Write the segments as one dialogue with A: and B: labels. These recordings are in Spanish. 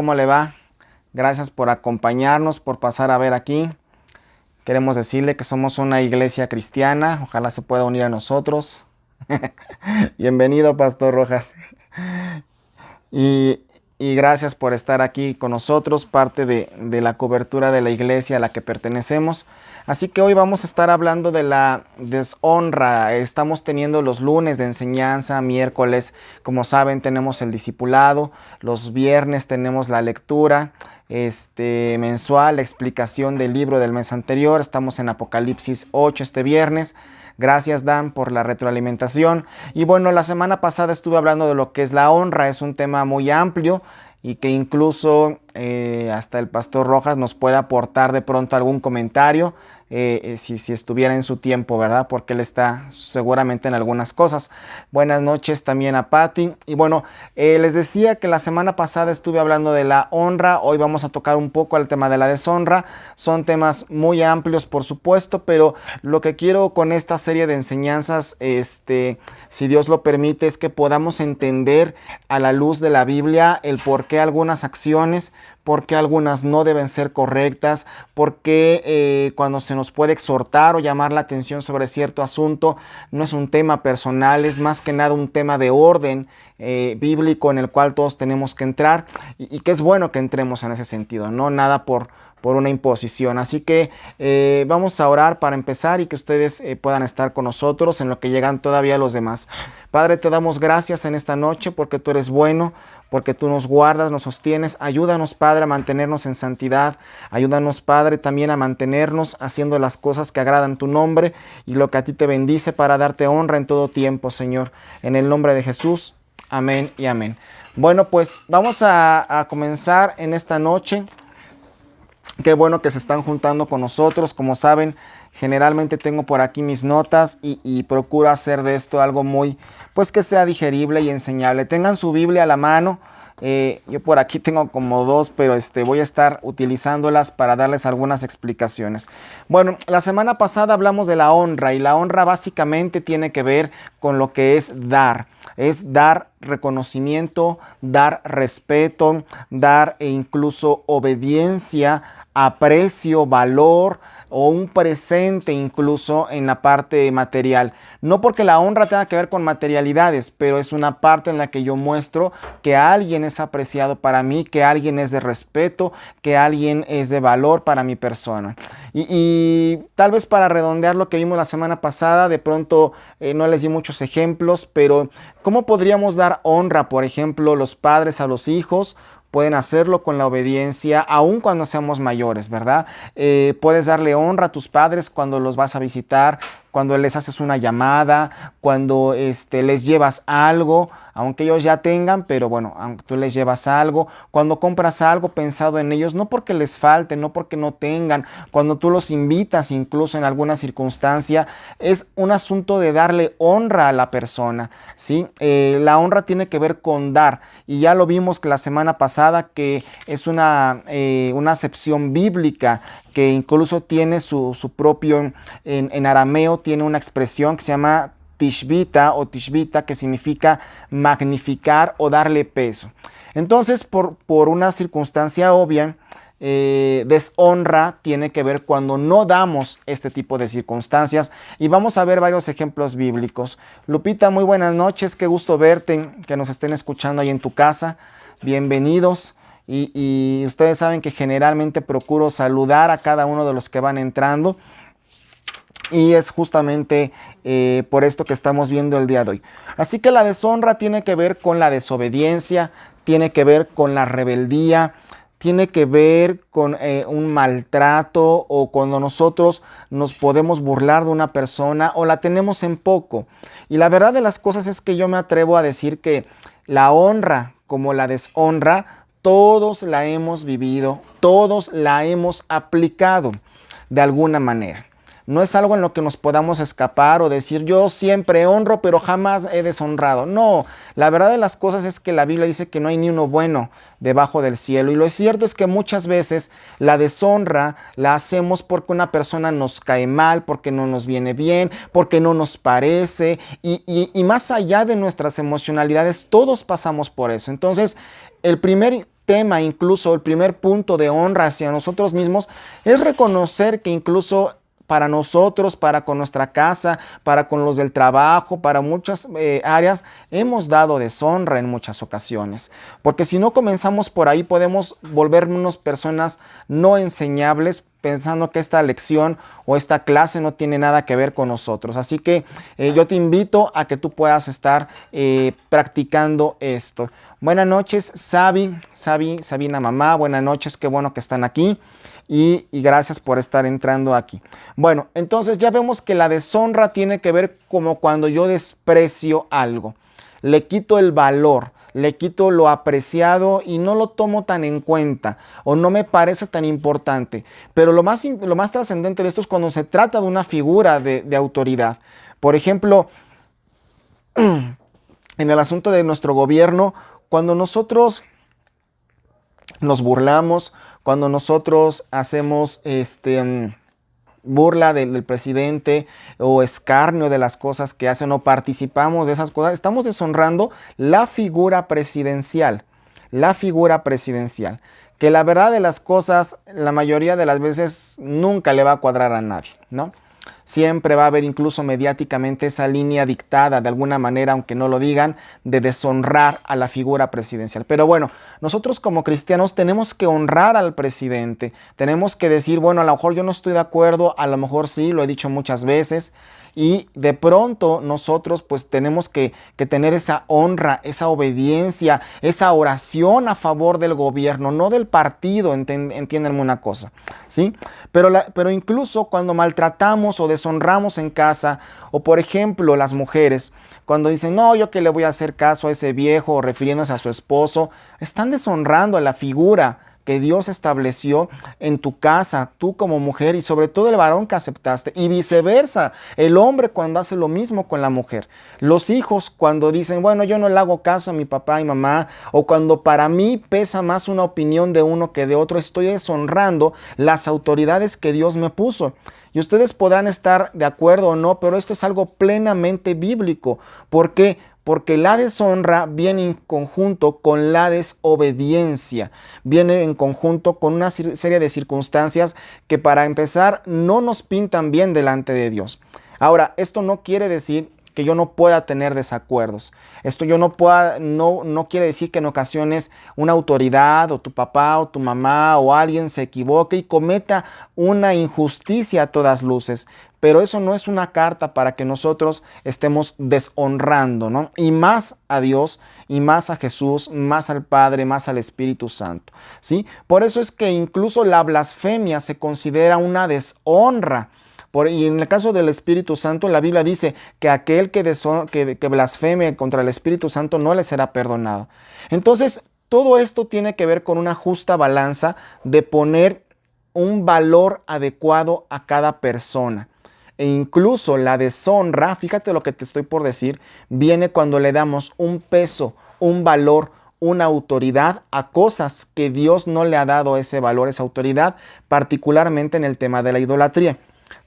A: ¿Cómo le va? Gracias por acompañarnos, por pasar a ver aquí. Queremos decirle que somos una iglesia cristiana. Ojalá se pueda unir a nosotros. Bienvenido, Pastor Rojas. Y, y gracias por estar aquí con nosotros, parte de la cobertura de la iglesia a la que pertenecemos. Así que hoy vamos a estar hablando de la deshonra. Estamos teniendo los lunes de enseñanza, miércoles, como saben, tenemos el discipulado, los viernes tenemos la lectura mensual, la explicación del libro del mes anterior. Estamos en Apocalipsis 8 este viernes. Gracias, Dan, por la retroalimentación. Y bueno, la semana pasada estuve hablando de lo que es la honra. Es un tema muy amplio y que incluso hasta el Pastor Rojas nos puede aportar de pronto algún comentario si estuviera en su tiempo, ¿verdad? Porque él está seguramente en algunas cosas. Buenas noches también a Patti. Y bueno, les decía que la semana pasada estuve hablando de la honra. Hoy vamos a tocar un poco el tema de la deshonra. Son temas muy amplios, por supuesto, pero lo que quiero con esta serie de enseñanzas, si Dios lo permite, es que podamos entender a la luz de la Biblia el por qué algunas acciones, por qué algunas no deben ser correctas, por qué cuando se nos puede exhortar o llamar la atención sobre cierto asunto, no es un tema personal, es más que nada un tema de orden bíblico en el cual todos tenemos que entrar y que es bueno que entremos en ese sentido, no nada por una imposición. Así que vamos a orar para empezar y que ustedes puedan estar con nosotros en lo que llegan todavía los demás. Padre, te damos gracias en esta noche porque tú eres bueno, porque tú nos guardas, nos sostienes. Ayúdanos, Padre, a mantenernos en santidad. Ayúdanos, Padre, también a mantenernos haciendo las cosas que agradan tu nombre y lo que a ti te bendice, para darte honra en todo tiempo, Señor. En el nombre de Jesús, amén y amén. Bueno, pues vamos a comenzar en esta noche. Qué bueno que se están juntando con nosotros. Como saben, generalmente tengo por aquí mis notas y procuro hacer de esto algo muy, pues que sea digerible y enseñable. Tengan su Biblia a la mano. Yo por aquí tengo como dos, pero voy a estar utilizándolas para darles algunas explicaciones. Bueno, la semana pasada hablamos de la honra y la honra básicamente tiene que ver con lo que es dar. Es dar reconocimiento, dar respeto, dar incluso obediencia, aprecio, valor o un presente incluso en la parte material. No porque la honra tenga que ver con materialidades, pero es una parte en la que yo muestro que alguien es apreciado para mí, que alguien es de respeto, que alguien es de valor para mi persona. Y tal vez para redondear lo que vimos la semana pasada, de pronto no les di muchos ejemplos, pero ¿cómo podríamos dar honra? Por ejemplo, los padres a los hijos pueden hacerlo con la obediencia, aun cuando seamos mayores, ¿verdad? Puedes darle honra a tus padres cuando los vas a visitar, cuando les haces una llamada, cuando les llevas algo, aunque ellos ya tengan, pero bueno, aunque tú les llevas algo, cuando compras algo pensado en ellos, no porque les falte, no porque no tengan, cuando tú los invitas incluso en alguna circunstancia, es un asunto de darle honra a la persona, ¿sí? La honra tiene que ver con dar, y ya lo vimos que la semana pasada, que es una acepción bíblica, que incluso tiene su propio, en arameo tiene una expresión que se llama tishbita o tishbita, que significa magnificar o darle peso. Entonces, por una circunstancia obvia, deshonra tiene que ver cuando no damos este tipo de circunstancias, y vamos a ver varios ejemplos bíblicos. Lupita, muy buenas noches, qué gusto verte, que nos estén escuchando ahí en tu casa, bienvenidos. Y ustedes saben que generalmente procuro saludar a cada uno de los que van entrando, y es justamente por esto que estamos viendo el día de hoy. Así que la deshonra tiene que ver con la desobediencia, tiene que ver con la rebeldía, tiene que ver con un maltrato, o cuando nosotros nos podemos burlar de una persona o la tenemos en poco. Y la verdad de las cosas es que yo me atrevo a decir que la honra como la deshonra, todos la hemos vivido, todos la hemos aplicado de alguna manera. No es algo en lo que nos podamos escapar o decir yo siempre honro pero jamás he deshonrado. No, la verdad de las cosas es que la Biblia dice que no hay ni uno bueno debajo del cielo. Y lo cierto es que muchas veces la deshonra la hacemos porque una persona nos cae mal, porque no nos viene bien, porque no nos parece. Y más allá de nuestras emocionalidades, todos pasamos por eso. Entonces, el primer tema, incluso el primer punto de honra hacia nosotros mismos, es reconocer que incluso para nosotros, para con nuestra casa, para con los del trabajo, para muchas áreas, hemos dado deshonra en muchas ocasiones. Porque si no comenzamos por ahí, podemos volvernos personas no enseñables, pensando que esta lección o esta clase no tiene nada que ver con nosotros. Así que yo te invito a que tú puedas estar practicando esto. Buenas noches, Sabina mamá, buenas noches, qué bueno que están aquí. Y gracias por estar entrando aquí. Bueno, entonces ya vemos que la deshonra tiene que ver como cuando yo desprecio algo. Le quito el valor, le quito lo apreciado y no lo tomo tan en cuenta o no me parece tan importante. Pero lo más trascendente de esto es cuando se trata de una figura de autoridad. Por ejemplo, en el asunto de nuestro gobierno, cuando nosotros nos burlamos, cuando nosotros hacemos burla del presidente o escarnio de las cosas que hacen o participamos de esas cosas, estamos deshonrando la figura presidencial. La figura presidencial. Que la verdad de las cosas, la mayoría de las veces nunca le va a cuadrar a nadie, ¿no? Siempre va a haber incluso mediáticamente esa línea dictada de alguna manera, aunque no lo digan, de deshonrar a la figura presidencial. Pero bueno, nosotros como cristianos tenemos que honrar al presidente. Tenemos que decir, bueno, a lo mejor yo no estoy de acuerdo, a lo mejor sí, lo he dicho muchas veces. Y de pronto nosotros pues tenemos que tener esa honra, esa obediencia, esa oración a favor del gobierno, no del partido, entiéndanme una cosa, ¿sí? Pero incluso cuando maltratamos o deshonramos en casa, o por ejemplo las mujeres, cuando dicen, no, yo que le voy a hacer caso a ese viejo, refiriéndose a su esposo, están deshonrando a la figura que Dios estableció en tu casa, tú como mujer y sobre todo el varón que aceptaste, y viceversa, el hombre cuando hace lo mismo con la mujer, los hijos cuando dicen, bueno, yo no le hago caso a mi papá y mamá, o cuando para mí pesa más una opinión de uno que de otro, estoy deshonrando las autoridades que Dios me puso. Y ustedes podrán estar de acuerdo o no, pero esto es algo plenamente bíblico. ¿Por qué? Porque la deshonra viene en conjunto con la desobediencia, viene en conjunto con una serie de circunstancias que para empezar no nos pintan bien delante de Dios. Ahora, esto no quiere decir que yo no pueda tener desacuerdos. Esto no quiere decir que en ocasiones una autoridad o tu papá o tu mamá o alguien se equivoque y cometa una injusticia a todas luces. Pero eso no es una carta para que nosotros estemos deshonrando, ¿no? Y más a Dios, y más a Jesús, más al Padre, más al Espíritu Santo, ¿sí? Por eso es que incluso la blasfemia se considera una deshonra. Y en el caso del Espíritu Santo, la Biblia dice que aquel que blasfeme contra el Espíritu Santo no le será perdonado. Entonces, todo esto tiene que ver con una justa balanza de poner un valor adecuado a cada persona. E incluso la deshonra, fíjate lo que te estoy por decir, viene cuando le damos un peso, un valor, una autoridad a cosas que Dios no le ha dado ese valor, esa autoridad, particularmente en el tema de la idolatría.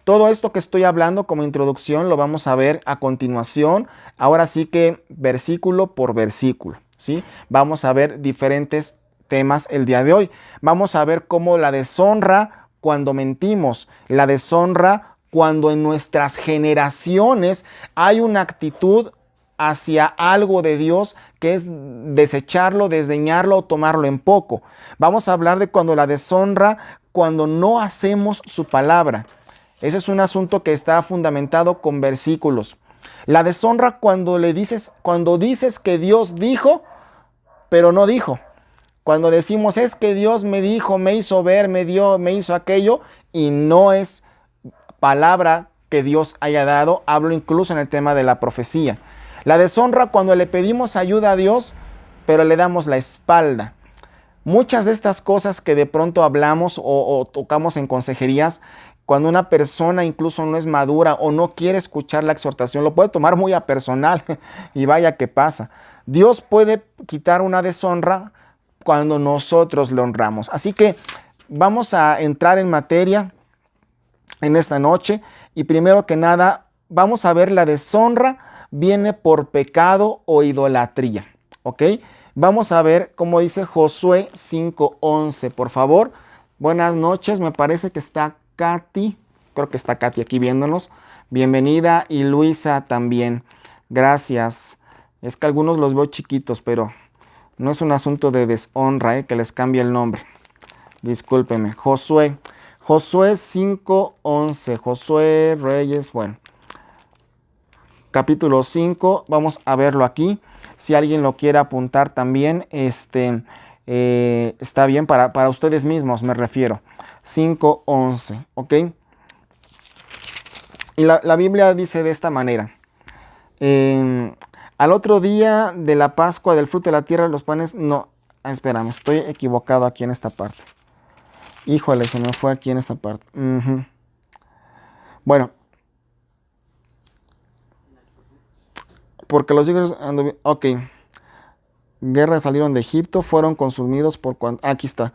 A: Todo esto que estoy hablando como introducción lo vamos a ver a continuación, ahora sí que versículo por versículo, ¿sí? Vamos a ver diferentes temas el día de hoy. Vamos a ver cómo la deshonra cuando mentimos, la deshonra cuando en nuestras generaciones hay una actitud hacia algo de Dios que es desecharlo, desdeñarlo o tomarlo en poco. Vamos a hablar de cuando la deshonra, cuando no hacemos su palabra. Ese es un asunto que está fundamentado con versículos. La deshonra cuando dices que Dios dijo, pero no dijo. Cuando decimos es que Dios me dijo, me hizo ver, me hizo aquello, y no es palabra que Dios haya dado. Hablo incluso en el tema de la profecía. La deshonra cuando le pedimos ayuda a Dios, pero le damos la espalda. Muchas de estas cosas que de pronto hablamos o tocamos en consejerías, cuando una persona incluso no es madura o no quiere escuchar la exhortación, lo puede tomar muy a personal y vaya que pasa. Dios puede quitar una deshonra cuando nosotros le honramos. Así que vamos a entrar en materia en esta noche y primero que nada vamos a ver la deshonra viene por pecado o idolatría, ¿ok? Vamos a ver cómo dice Josué 5:11, por favor. Buenas noches, me parece que está Katy, creo que está Katy aquí viéndonos. Bienvenida, y Luisa también. Gracias. Es que algunos los veo chiquitos, pero no es un asunto de deshonra, que les cambie el nombre. Discúlpeme. Josué 5:11. Josué Reyes, bueno. Capítulo 5, vamos a verlo aquí. Si alguien lo quiere apuntar también, está bien para ustedes mismos, me refiero. 5:11, ¿ok? Y la Biblia dice de esta manera. Al otro día de la Pascua del fruto de la tierra, los panes... No, espérame, estoy equivocado aquí en esta parte. Híjole, se me fue aquí en esta parte. Bueno. Porque los hijos... Ok. Guerra salieron de Egipto, fueron consumidos por... Aquí está.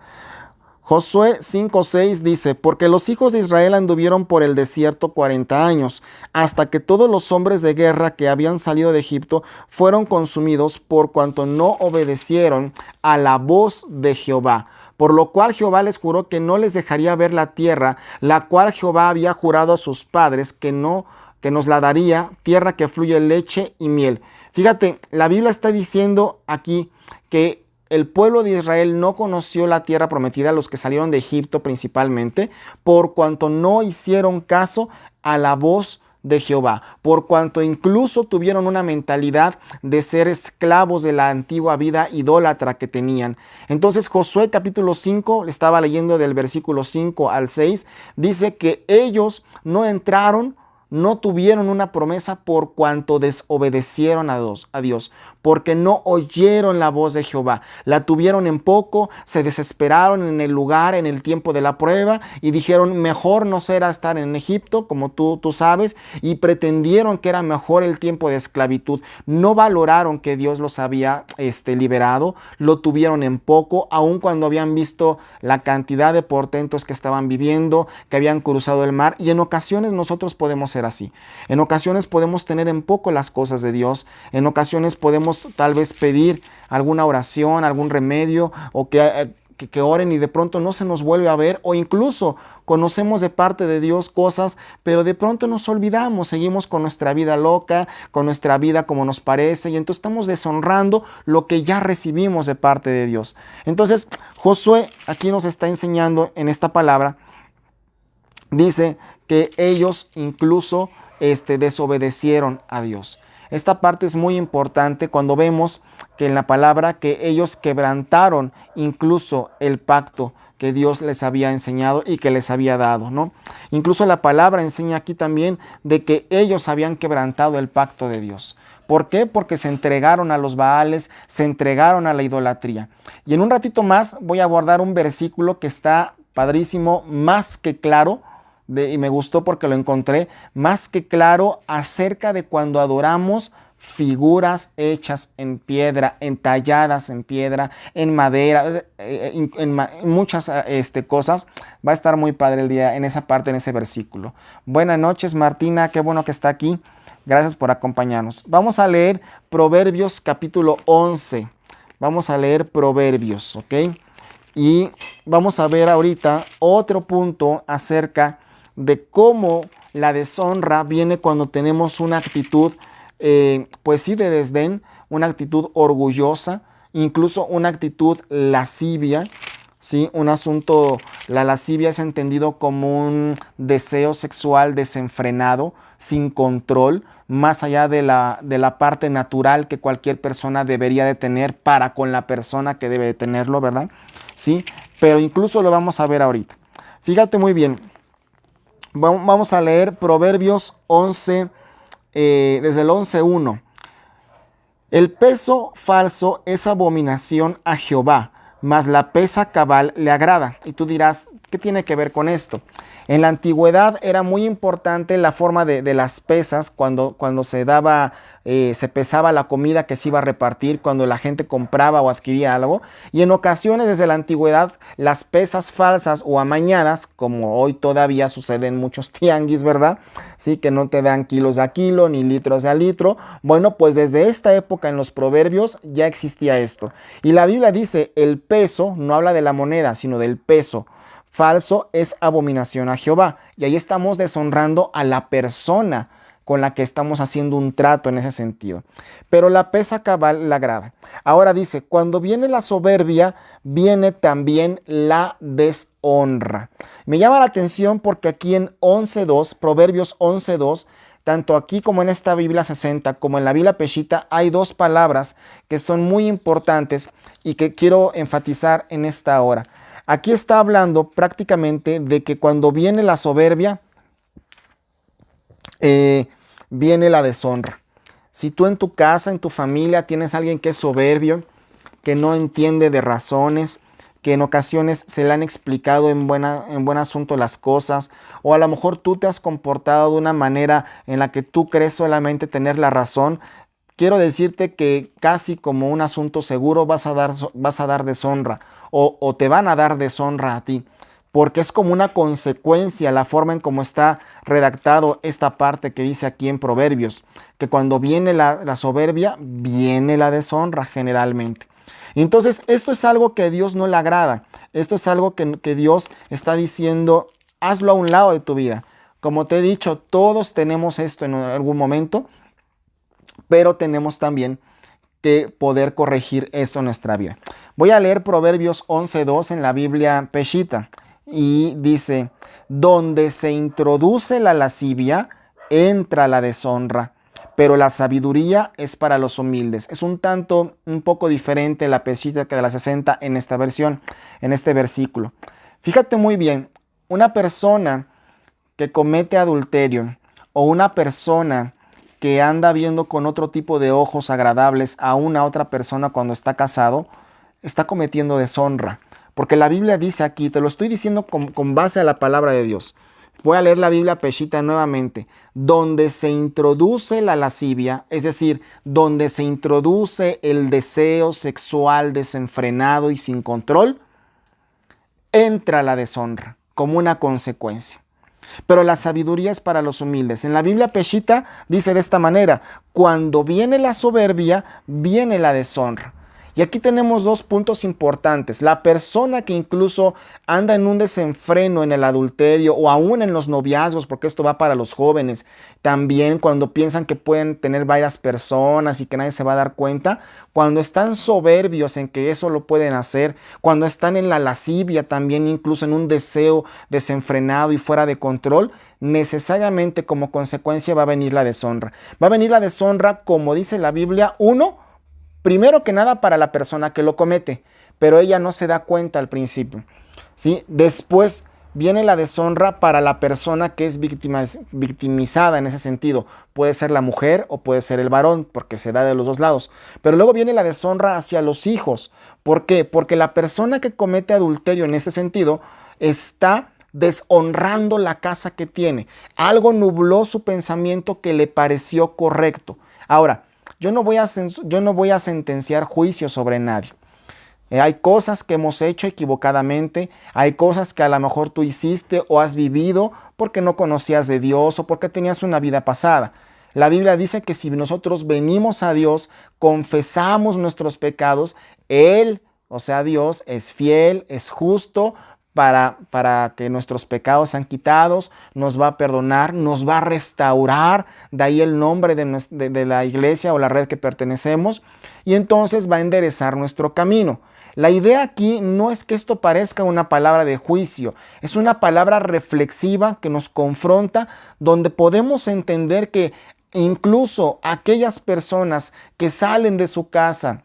A: Josué 5:6 dice, porque los hijos de Israel anduvieron por el desierto 40 años, hasta que todos los hombres de guerra que habían salido de Egipto fueron consumidos por cuanto no obedecieron a la voz de Jehová. Por lo cual Jehová les juró que no les dejaría ver la tierra, la cual Jehová había jurado a sus padres que nos la daría, tierra que fluye leche y miel. Fíjate, la Biblia está diciendo aquí que el pueblo de Israel no conoció la tierra prometida, los que salieron de Egipto principalmente, por cuanto no hicieron caso a la voz de Jehová, por cuanto incluso tuvieron una mentalidad de ser esclavos de la antigua vida idólatra que tenían. Entonces Josué capítulo 5, le estaba leyendo del versículo 5 al 6, dice que ellos no entraron, no tuvieron una promesa por cuanto desobedecieron a Dios, porque no oyeron la voz de Jehová. La tuvieron en poco, se desesperaron en el lugar, en el tiempo de la prueba, y dijeron, mejor no será estar en Egipto, como tú sabes, y pretendieron que era mejor el tiempo de esclavitud. No valoraron que Dios los había liberado, lo tuvieron en poco, aun cuando habían visto la cantidad de portentos que estaban viviendo, que habían cruzado el mar, y en ocasiones nosotros podemos ser así. En ocasiones podemos tener en poco las cosas de Dios. En ocasiones podemos tal vez pedir alguna oración, algún remedio, o que oren y de pronto no se nos vuelve a ver, o incluso conocemos de parte de Dios cosas, pero de pronto nos olvidamos, seguimos con nuestra vida loca, con nuestra vida como nos parece, y entonces estamos deshonrando lo que ya recibimos de parte de Dios. Entonces Josué aquí nos está enseñando en esta palabra, dice que ellos incluso desobedecieron a Dios. Esta parte es muy importante cuando vemos que en la palabra que ellos quebrantaron incluso el pacto que Dios les había enseñado y que les había dado, ¿no? Incluso la palabra enseña aquí también de que ellos habían quebrantado el pacto de Dios. ¿Por qué? Porque se entregaron a los Baales, se entregaron a la idolatría. Y en un ratito más voy a abordar un versículo que está padrísimo, más que claro, y me gustó porque lo encontré, más que claro acerca de cuando adoramos figuras hechas en piedra, entalladas en piedra, en madera, en muchas cosas. Va a estar muy padre el día en esa parte, en ese versículo. Buenas noches, Martina, qué bueno que está aquí. Gracias por acompañarnos. Vamos a leer Proverbios capítulo 11. Vamos a leer Proverbios, ¿ok? Y vamos a ver ahorita otro punto acerca de cómo la deshonra viene cuando tenemos una actitud, pues sí, de desdén, una actitud orgullosa, incluso una actitud lascivia, ¿sí? Un asunto, la lascivia es entendido como un deseo sexual desenfrenado, sin control, más allá de la parte natural que cualquier persona debería de tener para con la persona que debe de tenerlo, ¿verdad? Sí, pero incluso lo vamos a ver ahorita. Fíjate muy bien. Vamos a leer Proverbios 11, desde el 11:1. El peso falso es abominación a Jehová, mas la pesa cabal le agrada. Y tú dirás, ¿Qué tiene que ver con esto? En la antigüedad era muy importante la forma de las pesas cuando se daba, se pesaba la comida que se iba a repartir, cuando la gente compraba o adquiría algo. Y en ocasiones desde la antigüedad las pesas falsas o amañadas, como hoy todavía sucede en muchos tianguis, ¿verdad? Sí, que no te dan kilos a kilo ni litros a litro. Bueno, pues desde esta época en los proverbios ya existía esto. Y la Biblia dice, el peso, no habla de la moneda, sino del peso falso, es abominación a Jehová. Y ahí estamos deshonrando a la persona con la que estamos haciendo un trato en ese sentido. Pero la pesa cabal la agrada. Ahora dice, cuando viene la soberbia, viene también la deshonra. Me llama la atención porque aquí en 11.2, Proverbios 11.2, tanto aquí como en esta Biblia 60, como en la Biblia Peshitta, hay dos palabras que son muy importantes y que quiero enfatizar en esta hora. Aquí está hablando prácticamente de que cuando viene la soberbia, viene la deshonra. Si tú en tu casa, en tu familia, tienes a alguien que es soberbio, que no entiende de razones, que en ocasiones se le han explicado en buen asunto las cosas, o a lo mejor tú te has comportado de una manera en la que tú crees solamente tener la razón, quiero decirte que casi como un asunto seguro vas a dar deshonra o te van a dar deshonra a ti, porque es como una consecuencia la forma en cómo está redactado esta parte que dice aquí en Proverbios, que cuando viene la soberbia, viene la deshonra generalmente. Entonces esto es algo que a Dios no le agrada, esto es algo que Dios está diciendo, hazlo a un lado de tu vida. Como te he dicho, todos tenemos esto en algún momento, pero tenemos también que poder corregir esto en nuestra vida. Voy a leer Proverbios 11.2 en la Biblia Peshitta y dice, donde se introduce la lascivia, entra la deshonra, pero la sabiduría es para los humildes. Es un poco diferente la Peshitta que de la 60 en esta versión, en este versículo. Fíjate muy bien, una persona que comete adulterio o una persona que anda viendo con otro tipo de ojos agradables a una otra persona cuando está casado, está cometiendo deshonra. Porque la Biblia dice aquí, te lo estoy diciendo con base a la palabra de Dios. Voy a leer la Biblia Peshitta nuevamente. Donde se introduce la lascivia, es decir, donde se introduce el deseo sexual desenfrenado y sin control, entra la deshonra como una consecuencia. Pero la sabiduría es para los humildes. En la Biblia Peshitta dice de esta manera, cuando viene la soberbia, viene la deshonra. Y aquí tenemos dos puntos importantes. La persona que incluso anda en un desenfreno en el adulterio o aún en los noviazgos, porque esto va para los jóvenes, también cuando piensan que pueden tener varias personas y que nadie se va a dar cuenta, cuando están soberbios en que eso lo pueden hacer, cuando están en la lascivia también, incluso en un deseo desenfrenado y fuera de control, necesariamente como consecuencia va a venir la deshonra. Va a venir la deshonra, como dice la Biblia, primero que nada para la persona que lo comete, pero ella no se da cuenta al principio, ¿sí? Después viene la deshonra para la persona que es victimizada en ese sentido. Puede ser la mujer o puede ser el varón, porque se da de los dos lados. Pero luego viene la deshonra hacia los hijos. ¿Por qué? Porque la persona que comete adulterio en este sentido está deshonrando la casa que tiene. Algo nubló su pensamiento que le pareció correcto. Ahora, yo no voy a sentenciar juicio sobre nadie. Hay cosas que hemos hecho equivocadamente, hay cosas que a lo mejor tú hiciste o has vivido porque no conocías de Dios o porque tenías una vida pasada. La Biblia dice que si nosotros venimos a Dios, confesamos nuestros pecados, Él, o sea Dios, es fiel, es justo para que nuestros pecados sean quitados, nos va a perdonar, nos va a restaurar, de ahí el nombre de la iglesia o la red que pertenecemos, y entonces va a enderezar nuestro camino. La idea aquí no es que esto parezca una palabra de juicio, es una palabra reflexiva que nos confronta, donde podemos entender que incluso aquellas personas que salen de su casa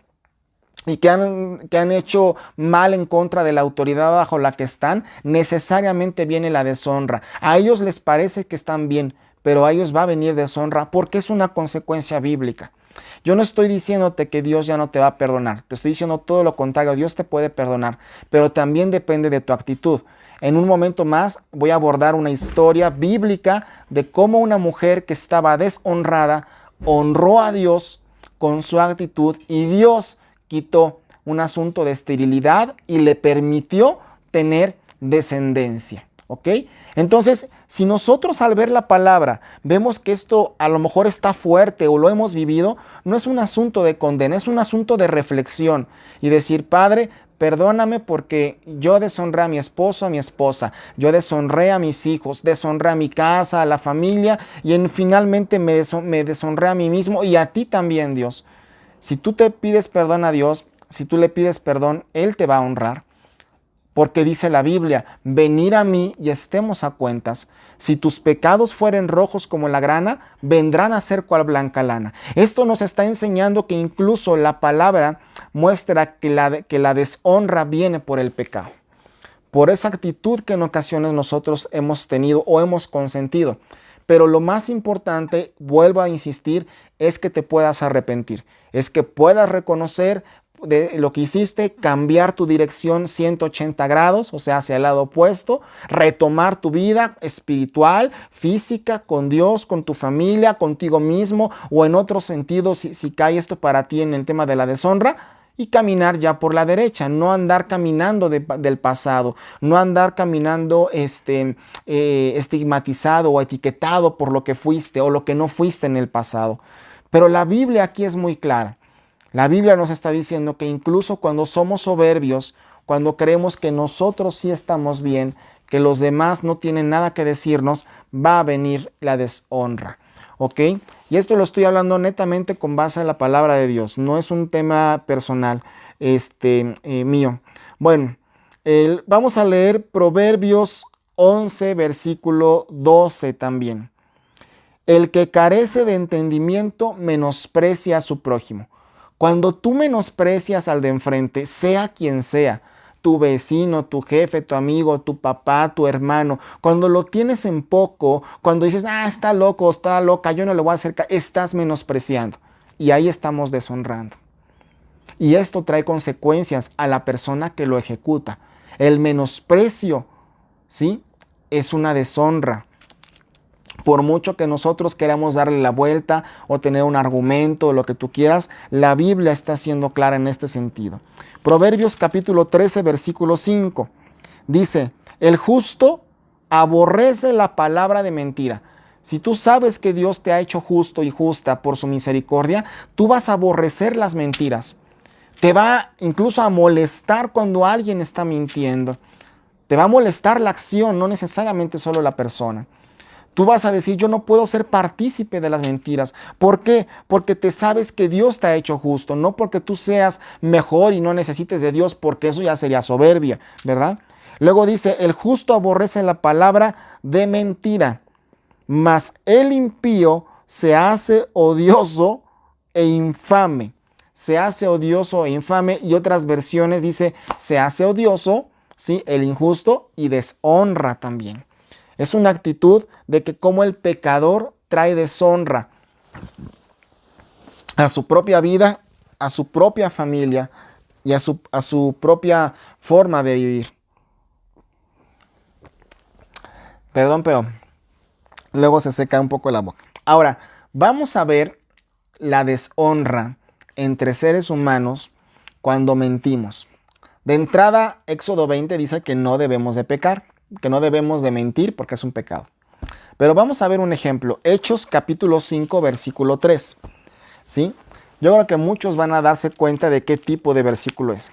A: y que han hecho mal en contra de la autoridad bajo la que están, necesariamente viene la deshonra. A ellos les parece que están bien, pero a ellos va a venir deshonra porque es una consecuencia bíblica. Yo no estoy diciéndote que Dios ya no te va a perdonar, te estoy diciendo todo lo contrario, Dios te puede perdonar, pero también depende de tu actitud. En un momento más voy a abordar una historia bíblica de cómo una mujer que estaba deshonrada honró a Dios con su actitud y Dios quitó un asunto de esterilidad y le permitió tener descendencia. ¿Ok? Entonces, si nosotros al ver la palabra vemos que esto a lo mejor está fuerte o lo hemos vivido, no es un asunto de condena, es un asunto de reflexión y decir, Padre, perdóname porque yo deshonré a mi esposo, a mi esposa, yo deshonré a mis hijos, deshonré a mi casa, a la familia y finalmente me deshonré a mí mismo y a ti también, Dios. Si tú te pides perdón a Dios, si tú le pides perdón, Él te va a honrar. Porque dice la Biblia, venid a mí y estemos a cuentas. Si tus pecados fueren rojos como la grana, vendrán a ser cual blanca lana. Esto nos está enseñando que incluso la palabra muestra que la deshonra viene por el pecado. Por esa actitud que en ocasiones nosotros hemos tenido o hemos consentido. Pero lo más importante, vuelvo a insistir, es que te puedas arrepentir. Es que puedas reconocer de lo que hiciste, cambiar tu dirección 180 grados, o sea, hacia el lado opuesto, retomar tu vida espiritual, física, con Dios, con tu familia, contigo mismo, o en otro sentido, si cae esto para ti en el tema de la deshonra, y caminar ya por la derecha, no andar caminando del pasado, no andar caminando estigmatizado o etiquetado por lo que fuiste o lo que no fuiste en el pasado. Pero la Biblia aquí es muy clara. La Biblia nos está diciendo que incluso cuando somos soberbios, cuando creemos que nosotros sí estamos bien, que los demás no tienen nada que decirnos, va a venir la deshonra. ¿Ok? Y esto lo estoy hablando netamente con base en la palabra de Dios. No es un tema personal mío. Bueno, vamos a leer Proverbios 11, versículo 12 también. El que carece de entendimiento menosprecia a su prójimo. Cuando tú menosprecias al de enfrente, sea quien sea, tu vecino, tu jefe, tu amigo, tu papá, tu hermano, cuando lo tienes en poco, cuando dices, está loco, está loca, yo no le voy a hacer caso, estás menospreciando. Y ahí estamos deshonrando. Y esto trae consecuencias a la persona que lo ejecuta. El menosprecio, ¿sí?, es una deshonra. Por mucho que nosotros queramos darle la vuelta o tener un argumento o lo que tú quieras, la Biblia está siendo clara en este sentido. Proverbios capítulo 13, versículo 5. Dice, el justo aborrece la palabra de mentira. Si tú sabes que Dios te ha hecho justo y justa por su misericordia, tú vas a aborrecer las mentiras. Te va incluso a molestar cuando alguien está mintiendo. Te va a molestar la acción, no necesariamente solo la persona. Tú vas a decir, yo no puedo ser partícipe de las mentiras. ¿Por qué? Porque te sabes que Dios te ha hecho justo, no porque tú seas mejor y no necesites de Dios, porque eso ya sería soberbia, ¿verdad? Luego dice, el justo aborrece la palabra de mentira, mas el impío se hace odioso e infame. Se hace odioso e infame, y otras versiones dice, se hace odioso, ¿sí?, el injusto, y deshonra también. Es una actitud de que como el pecador trae deshonra a su propia vida, a su propia familia y a su propia forma de vivir. Perdón, pero luego se seca un poco la boca. Ahora, vamos a ver la deshonra entre seres humanos cuando mentimos. De entrada, Éxodo 20 dice que no debemos de pecar, que no debemos de mentir porque es un pecado. Pero vamos a ver un ejemplo. Hechos capítulo 5, versículo 3. ¿Sí? Yo creo que muchos van a darse cuenta de qué tipo de versículo es.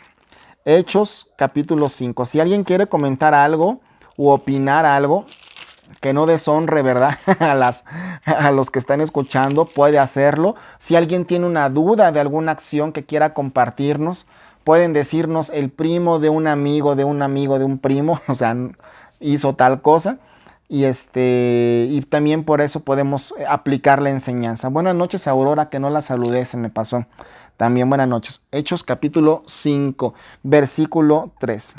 A: Hechos capítulo 5. Si alguien quiere comentar algo u opinar algo que no deshonre, ¿verdad?, a los que están escuchando, puede hacerlo. Si alguien tiene una duda de alguna acción que quiera compartirnos, pueden decirnos el primo de un amigo, de un primo, o sea, hizo tal cosa, y también por eso podemos aplicar la enseñanza. Buenas noches, Aurora, que no la saludé, se me pasó. También buenas noches. Hechos capítulo 5, versículo 3.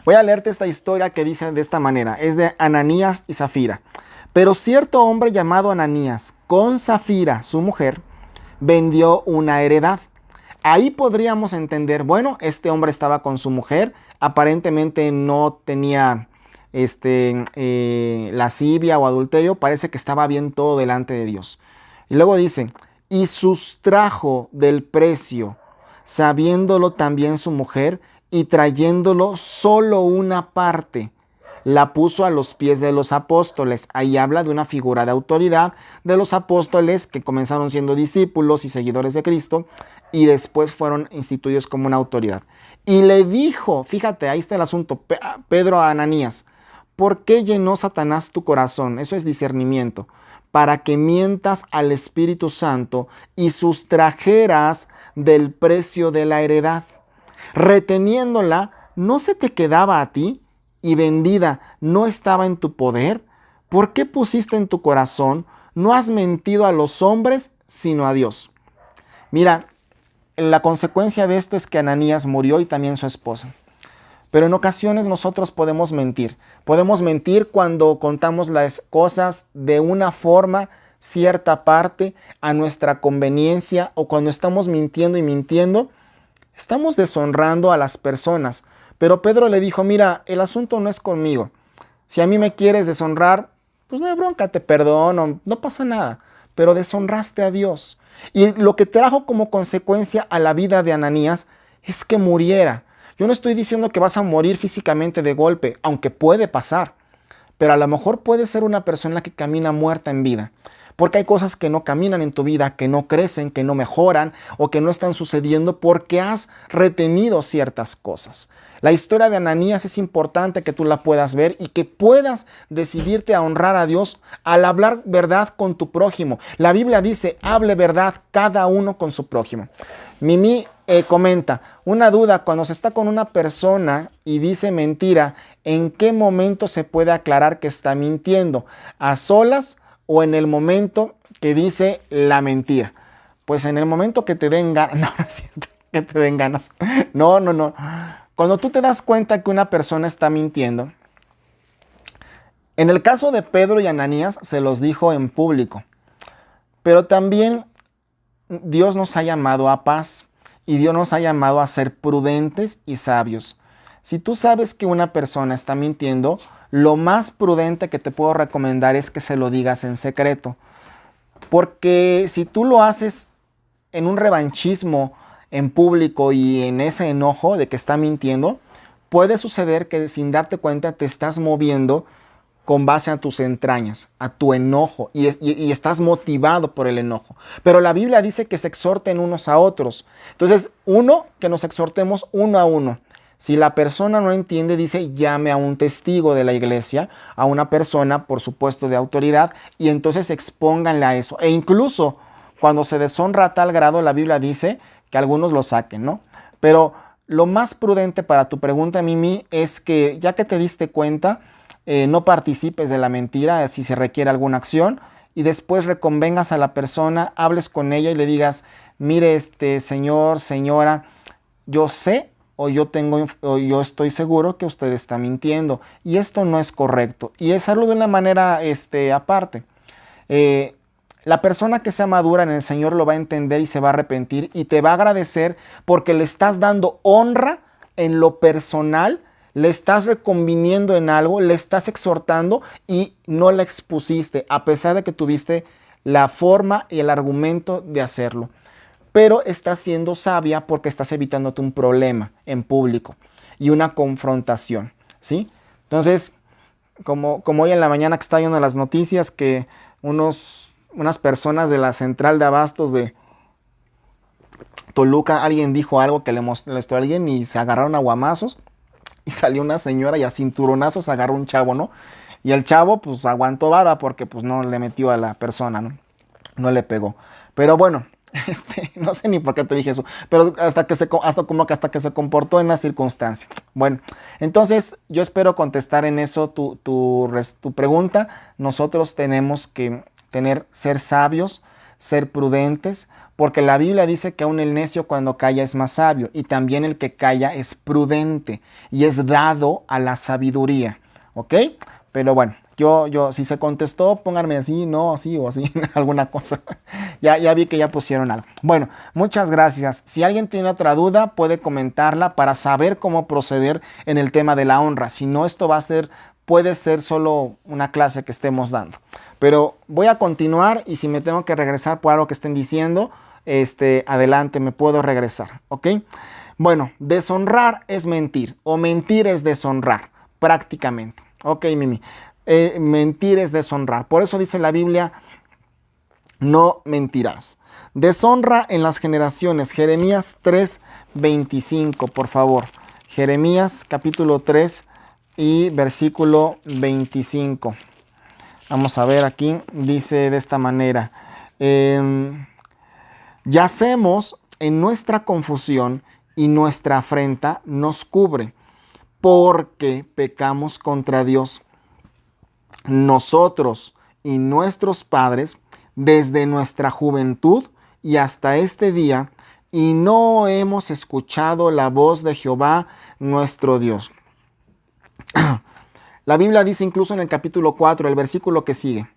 A: Voy a leerte esta historia que dice de esta manera. Es de Ananías y Zafira. Pero cierto hombre llamado Ananías, con Zafira, su mujer, vendió una heredad. Ahí podríamos entender, bueno, este hombre estaba con su mujer, aparentemente no tenía lascivia o adulterio, parece que estaba bien todo delante de Dios. Y luego dice, y sustrajo del precio, sabiéndolo también su mujer, y trayéndolo solo una parte, la puso a los pies de los apóstoles. Ahí habla de una figura de autoridad de los apóstoles que comenzaron siendo discípulos y seguidores de Cristo y después fueron instituidos como una autoridad. Y le dijo, fíjate, ahí está el asunto, Pedro a Ananías, ¿por qué llenó Satanás tu corazón? Eso es discernimiento. Para que mientas al Espíritu Santo y sustrajeras del precio de la heredad. Reteniéndola, ¿no se te quedaba a ti? Y vendida, ¿no estaba en tu poder? ¿Por qué pusiste en tu corazón? No has mentido a los hombres, sino a Dios. Mira, la consecuencia de esto es que Ananías murió y también su esposa. Pero en ocasiones nosotros podemos mentir. Podemos mentir cuando contamos las cosas de una forma, cierta parte, a nuestra conveniencia, o cuando estamos mintiendo y mintiendo, estamos deshonrando a las personas. Pero Pedro le dijo, mira, el asunto no es conmigo. Si a mí me quieres deshonrar, pues no hay bronca, te perdono, no pasa nada. Pero deshonraste a Dios. Y lo que trajo como consecuencia a la vida de Ananías es que muriera. Yo no estoy diciendo que vas a morir físicamente de golpe, aunque puede pasar. Pero a lo mejor puede ser una persona que camina muerta en vida. Porque hay cosas que no caminan en tu vida, que no crecen, que no mejoran o que no están sucediendo porque has retenido ciertas cosas. La historia de Ananías es importante que tú la puedas ver y que puedas decidirte a honrar a Dios al hablar verdad con tu prójimo. La Biblia dice, hable verdad cada uno con su prójimo. Mimi comenta, una duda, cuando se está con una persona y dice mentira, ¿en qué momento se puede aclarar que está mintiendo? ¿A solas o en el momento que dice la mentira? Pues en el momento que te den ganas, no, no es cierto, que te den ganas, no. Cuando tú te das cuenta que una persona está mintiendo, en el caso de Pedro y Ananías se los dijo en público, pero también Dios nos ha llamado a paz y Dios nos ha llamado a ser prudentes y sabios. Si tú sabes que una persona está mintiendo, lo más prudente que te puedo recomendar es que se lo digas en secreto. Porque si tú lo haces en un revanchismo en público y en ese enojo de que está mintiendo, puede suceder que sin darte cuenta te estás moviendo con base a tus entrañas, a tu enojo, y estás motivado por el enojo. Pero la Biblia dice que se exhorten unos a otros. Entonces, que nos exhortemos uno a uno. Si la persona no entiende, dice, llame a un testigo de la iglesia, a una persona, por supuesto, de autoridad, y entonces expónganle a eso. E incluso cuando se deshonra a tal grado, la Biblia dice que algunos lo saquen, ¿no? Pero lo más prudente para tu pregunta, Mimi, es que ya que te diste cuenta, no participes de la mentira si se requiere alguna acción y después reconvengas a la persona, hables con ella y le digas, mire, señor, señora, yo sé o yo estoy seguro que usted está mintiendo y esto no es correcto. Y es hacerlo de una manera aparte. La persona que sea madura en el Señor lo va a entender y se va a arrepentir y te va a agradecer porque le estás dando honra en lo personal, le estás reconviniendo en algo, le estás exhortando y no la expusiste, a pesar de que tuviste la forma y el argumento de hacerlo. Pero estás siendo sabia porque estás evitándote un problema en público y una confrontación, ¿sí? Entonces, como hoy en la mañana que estaba viendo las noticias que unas personas de la central de abastos de Toluca, alguien dijo algo que le molestó a alguien y se agarraron a guamazos y salió una señora y a cinturonazos agarró un chavo, ¿no? Y el chavo pues aguantó vara porque pues no le metió a la persona, ¿no? No le pegó. Pero bueno, no sé ni por qué te dije eso, pero hasta que se comportó en la circunstancia. Bueno, entonces yo espero contestar en eso tu pregunta. Nosotros tenemos que ser sabios, ser prudentes, porque la Biblia dice que aún el necio cuando calla es más sabio y también el que calla es prudente y es dado a la sabiduría, ¿ok? Pero bueno, Si se contestó, pónganme así, no, así o así, alguna cosa. Ya vi que ya pusieron algo. Bueno, muchas gracias. Si alguien tiene otra duda, puede comentarla para saber cómo proceder en el tema de la honra. Si no, esto puede ser solo una clase que estemos dando. Pero voy a continuar y si me tengo que regresar por algo que estén diciendo, adelante, me puedo regresar, ¿ok? Bueno, deshonrar es mentir o mentir es deshonrar, prácticamente. Ok, Mimi. Mentir es deshonrar. Por eso dice la Biblia, no mentirás. Deshonra en las generaciones. Jeremías 3:25, por favor. Jeremías capítulo 3 y versículo 25. Vamos a ver aquí. Dice de esta manera. Yacemos en nuestra confusión y nuestra afrenta nos cubre, porque pecamos contra Dios, nosotros y nuestros padres, desde nuestra juventud y hasta este día, y no hemos escuchado la voz de Jehová nuestro Dios. La Biblia dice incluso en el capítulo 4, el versículo que sigue: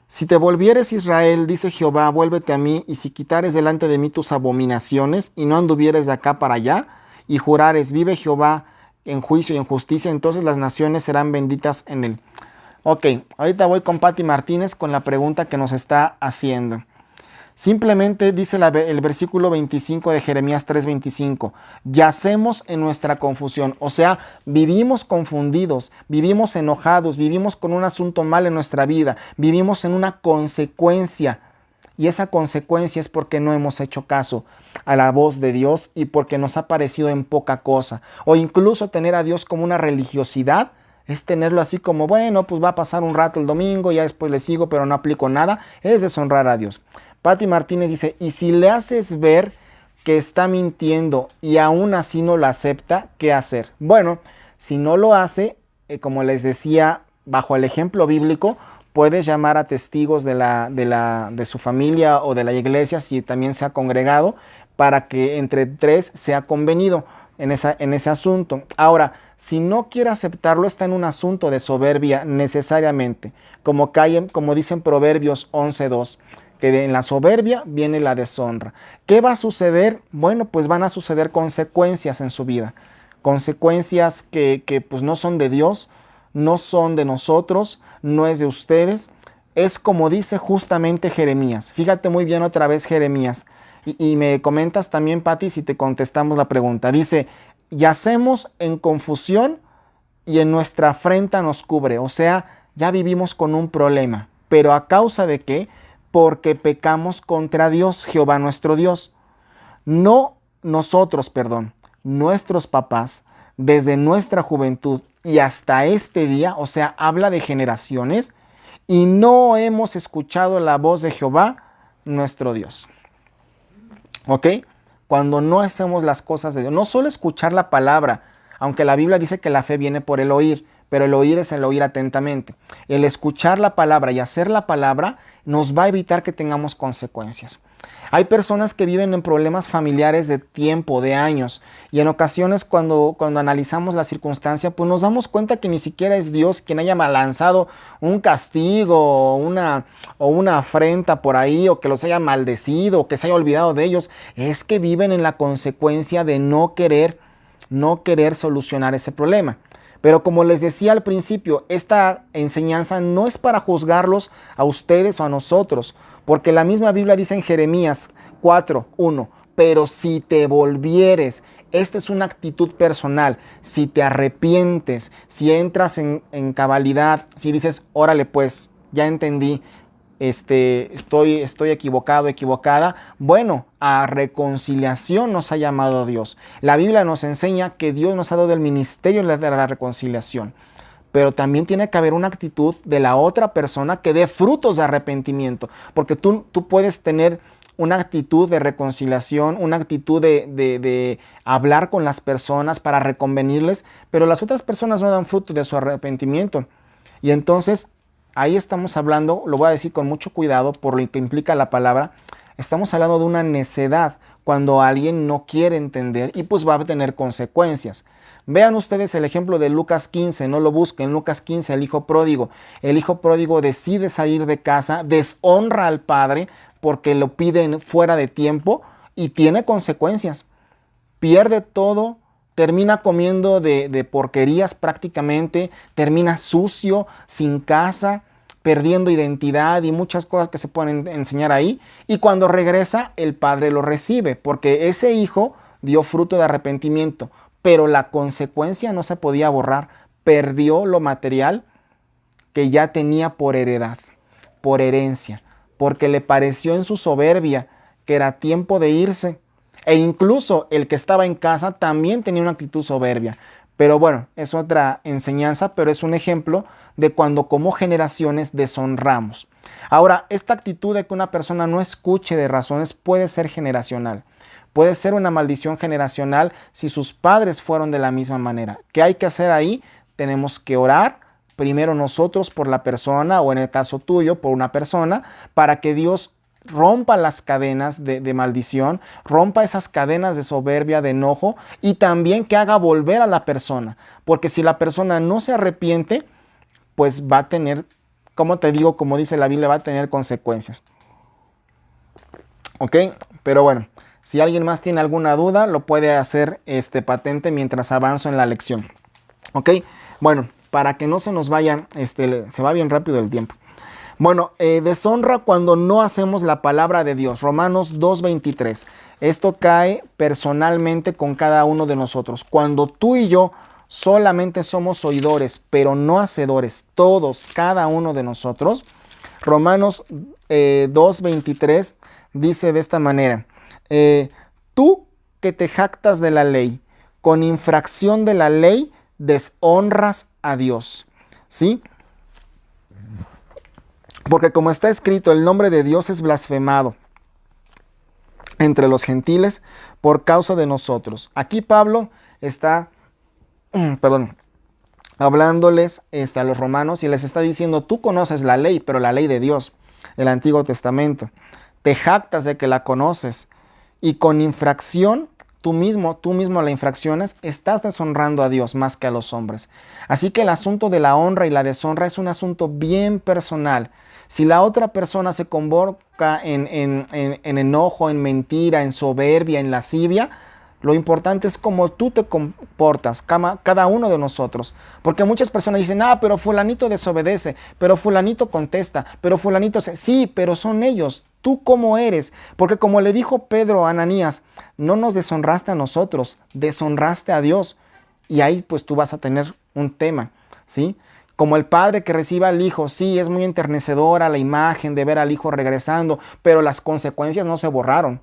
A: si te volvieres Israel, dice Jehová, vuélvete a mí, y si quitares delante de mí tus abominaciones, y no anduvieres de acá para allá, y jurares, vive Jehová en juicio y en justicia, entonces las naciones serán benditas en él. Ok, ahorita voy con Pati Martínez con la pregunta que nos está haciendo. Simplemente dice el versículo 25 de Jeremías 3:25, yacemos en nuestra confusión, o sea, vivimos confundidos, vivimos enojados, vivimos con un asunto mal en nuestra vida, vivimos en una consecuencia, y esa consecuencia es porque no hemos hecho caso a la voz de Dios y porque nos ha parecido en poca cosa, o incluso tener a Dios como una religiosidad, es tenerlo así como, bueno, pues va a pasar un rato el domingo, ya después le sigo, pero no aplico nada, es deshonrar a Dios. Pati Martínez dice, y si le haces ver que está mintiendo y aún así no lo acepta, ¿qué hacer? Bueno, si no lo hace, como les decía, bajo el ejemplo bíblico, puedes llamar a testigos de su familia o de la iglesia, si también se ha congregado, para que entre tres sea convenido en ese asunto. Ahora, si no quiere aceptarlo, está en un asunto de soberbia necesariamente, como dicen Proverbios 11:2. Que en la soberbia viene la deshonra. ¿Qué va a suceder? Bueno, pues van a suceder consecuencias en su vida. Consecuencias que pues no son de Dios, no son de nosotros, no es de ustedes. Es como dice justamente Jeremías. Fíjate muy bien otra vez Jeremías. Y me comentas también, Pati, si te contestamos la pregunta. Dice, yacemos en confusión y en nuestra afrenta nos cubre. O sea, ya vivimos con un problema. ¿Pero a causa de qué? Porque pecamos contra Dios, Jehová nuestro Dios. Nuestros papás, desde nuestra juventud y hasta este día, o sea, habla de generaciones, y no hemos escuchado la voz de Jehová nuestro Dios. ¿Ok? Cuando no hacemos las cosas de Dios, no solo escuchar la palabra, aunque la Biblia dice que la fe viene por el oír, pero el oír es el oír atentamente. El escuchar la palabra y hacer la palabra nos va a evitar que tengamos consecuencias. Hay personas que viven en problemas familiares de tiempo, de años, y en ocasiones cuando analizamos la circunstancia, pues nos damos cuenta que ni siquiera es Dios quien haya lanzado un castigo o una afrenta por ahí, o que los haya maldecido, o que se haya olvidado de ellos. Es que viven en la consecuencia de no querer solucionar ese problema. Pero como les decía al principio, esta enseñanza no es para juzgarlos a ustedes o a nosotros, porque la misma Biblia dice en Jeremías 4:1, pero si te volvieres, esta es una actitud personal, si te arrepientes, si entras en cabalidad, si dices, órale pues, ya entendí, estoy equivocado, equivocada. Bueno, a reconciliación nos ha llamado Dios. La Biblia nos enseña que Dios nos ha dado el ministerio de la reconciliación. Pero también tiene que haber una actitud de la otra persona que dé frutos de arrepentimiento. Porque tú puedes tener una actitud de reconciliación, una actitud de hablar con las personas para reconvenirles, pero las otras personas no dan fruto de su arrepentimiento. Y entonces ahí estamos hablando, lo voy a decir con mucho cuidado por lo que implica la palabra, estamos hablando de una necedad, cuando alguien no quiere entender y pues va a tener consecuencias. Vean ustedes el ejemplo de Lucas 15, no lo busquen. Lucas 15, el hijo pródigo. El hijo pródigo decide salir de casa, deshonra al padre porque lo piden fuera de tiempo y tiene consecuencias. Pierde todo, termina comiendo de porquerías prácticamente, termina sucio, sin casa, perdiendo identidad y muchas cosas que se pueden enseñar ahí. Y cuando regresa, el padre lo recibe porque ese hijo dio fruto de arrepentimiento. Pero la consecuencia no se podía borrar. Perdió lo material que ya tenía por heredad, por herencia, porque le pareció en su soberbia que era tiempo de irse. E incluso el que estaba en casa también tenía una actitud soberbia. Pero bueno, es otra enseñanza, pero es un ejemplo de cuando como generaciones deshonramos. Ahora, esta actitud de que una persona no escuche de razones puede ser generacional. Puede ser una maldición generacional si sus padres fueron de la misma manera. ¿Qué hay que hacer ahí? Tenemos que orar, primero nosotros por la persona, o en el caso tuyo, por una persona, para que Dios rompa las cadenas de maldición, rompa esas cadenas de soberbia, de enojo, y también que haga volver a la persona. Porque si la persona no se arrepiente, pues va a tener, como te digo, como dice la Biblia, va a tener consecuencias. ¿Ok? Pero bueno. Si alguien más tiene alguna duda, lo puede hacer patente mientras avanzo en la lección. ¿Ok? Bueno, para que no se nos vaya, se va bien rápido el tiempo. Bueno, deshonra cuando no hacemos la palabra de Dios. Romanos 2:23. Esto cae personalmente con cada uno de nosotros. Cuando tú y yo solamente somos oidores, pero no hacedores, todos, cada uno de nosotros. Romanos 2:23 dice de esta manera. Tú que te jactas de la ley, con infracción de la ley deshonras a Dios. ¿Sí? Porque como está escrito, el nombre de Dios es blasfemado entre los gentiles por causa de nosotros. Aquí Pablo está, hablándoles a los romanos y les está diciendo, tú conoces la ley, pero la ley de Dios, el Antiguo Testamento. Te jactas de que la conoces. Y con infracción, tú mismo la infracciones, estás deshonrando a Dios más que a los hombres. Así que el asunto de la honra y la deshonra es un asunto bien personal. Si la otra persona se convoca en enojo, en mentira, en soberbia, en lascivia, lo importante es cómo tú te comportas, cada uno de nosotros. Porque muchas personas dicen, pero fulanito desobedece, pero fulanito contesta, pero fulanito sí, pero son ellos. ¿Tú cómo eres? Porque como le dijo Pedro a Ananías, no nos deshonraste a nosotros, deshonraste a Dios. Y ahí pues tú vas a tener un tema, ¿sí? Como el padre que recibe al hijo, sí, es muy enternecedora la imagen de ver al hijo regresando, pero las consecuencias no se borraron.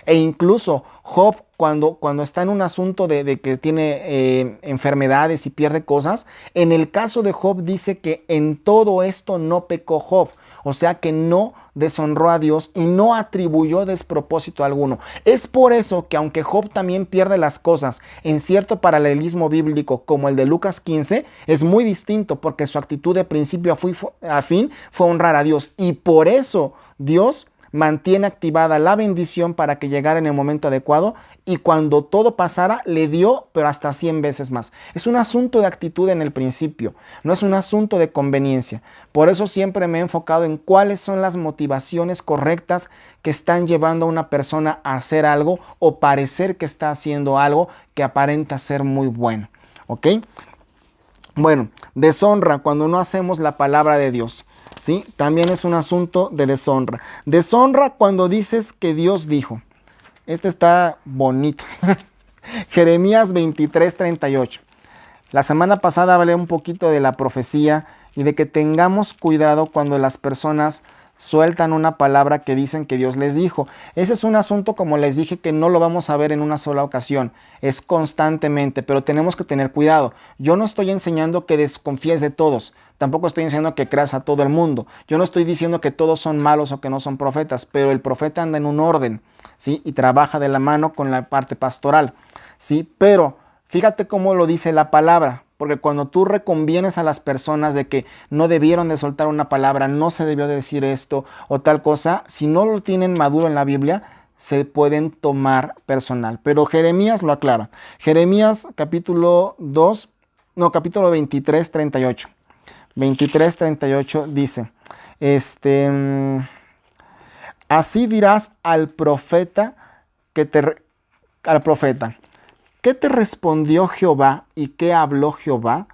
A: E incluso Job, cuando está en un asunto de que tiene enfermedades y pierde cosas, en el caso de Job dice que en todo esto no pecó Job. O sea que no deshonró a Dios y no atribuyó despropósito alguno. Es por eso que aunque Job también pierde las cosas en cierto paralelismo bíblico como el de Lucas 15, es muy distinto porque su actitud de principio a fin fue honrar a Dios. Y por eso Dios mantiene activada la bendición para que llegara en el momento adecuado, y cuando todo pasara le dio, pero hasta 100 veces más. Es un asunto de actitud en el principio, no es un asunto de conveniencia. Por eso siempre me he enfocado en cuáles son las motivaciones correctas que están llevando a una persona a hacer algo o parecer que está haciendo algo que aparenta ser muy bueno. ¿Ok? Bueno, deshonra cuando no hacemos la palabra de Dios. ¿Sí? También es un asunto de deshonra. Deshonra cuando dices que Dios dijo. Este está bonito. Jeremías 23:38. La semana pasada hablé un poquito de la profecía y de que tengamos cuidado cuando las personas sueltan una palabra que dicen que Dios les dijo. Ese es un asunto, como les dije, que no lo vamos a ver en una sola ocasión, es constantemente, pero tenemos que tener cuidado. Yo no estoy enseñando que desconfíes de todos, tampoco estoy enseñando que creas a todo el mundo. Yo no estoy diciendo que todos son malos o que no son profetas, pero el profeta anda en un orden, ¿sí? Y trabaja de la mano con la parte pastoral, ¿sí? Pero fíjate cómo lo dice la palabra. Porque cuando tú reconvienes a las personas de que no debieron de soltar una palabra, no se debió de decir esto o tal cosa, si no lo tienen maduro en la Biblia, se pueden tomar personal. Pero Jeremías lo aclara. Jeremías capítulo 23, 38. 23, 38 dice, así dirás al profeta, ¿qué te respondió Jehová y qué habló Jehová?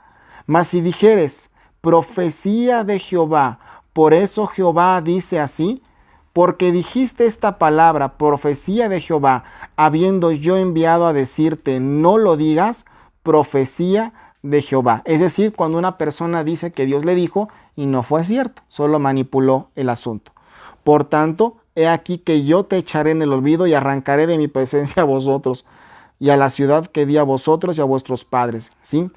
A: Mas si dijeres, profecía de Jehová, por eso Jehová dice así, porque dijiste esta palabra, profecía de Jehová, habiendo yo enviado a decirte, no lo digas, profecía de Jehová. Es decir, cuando una persona dice que Dios le dijo y no fue cierto, solo manipuló el asunto. Por tanto, he aquí que yo te echaré en el olvido y arrancaré de mi presencia a vosotros y a la ciudad que di a vosotros y a vuestros padres. ¿Sí?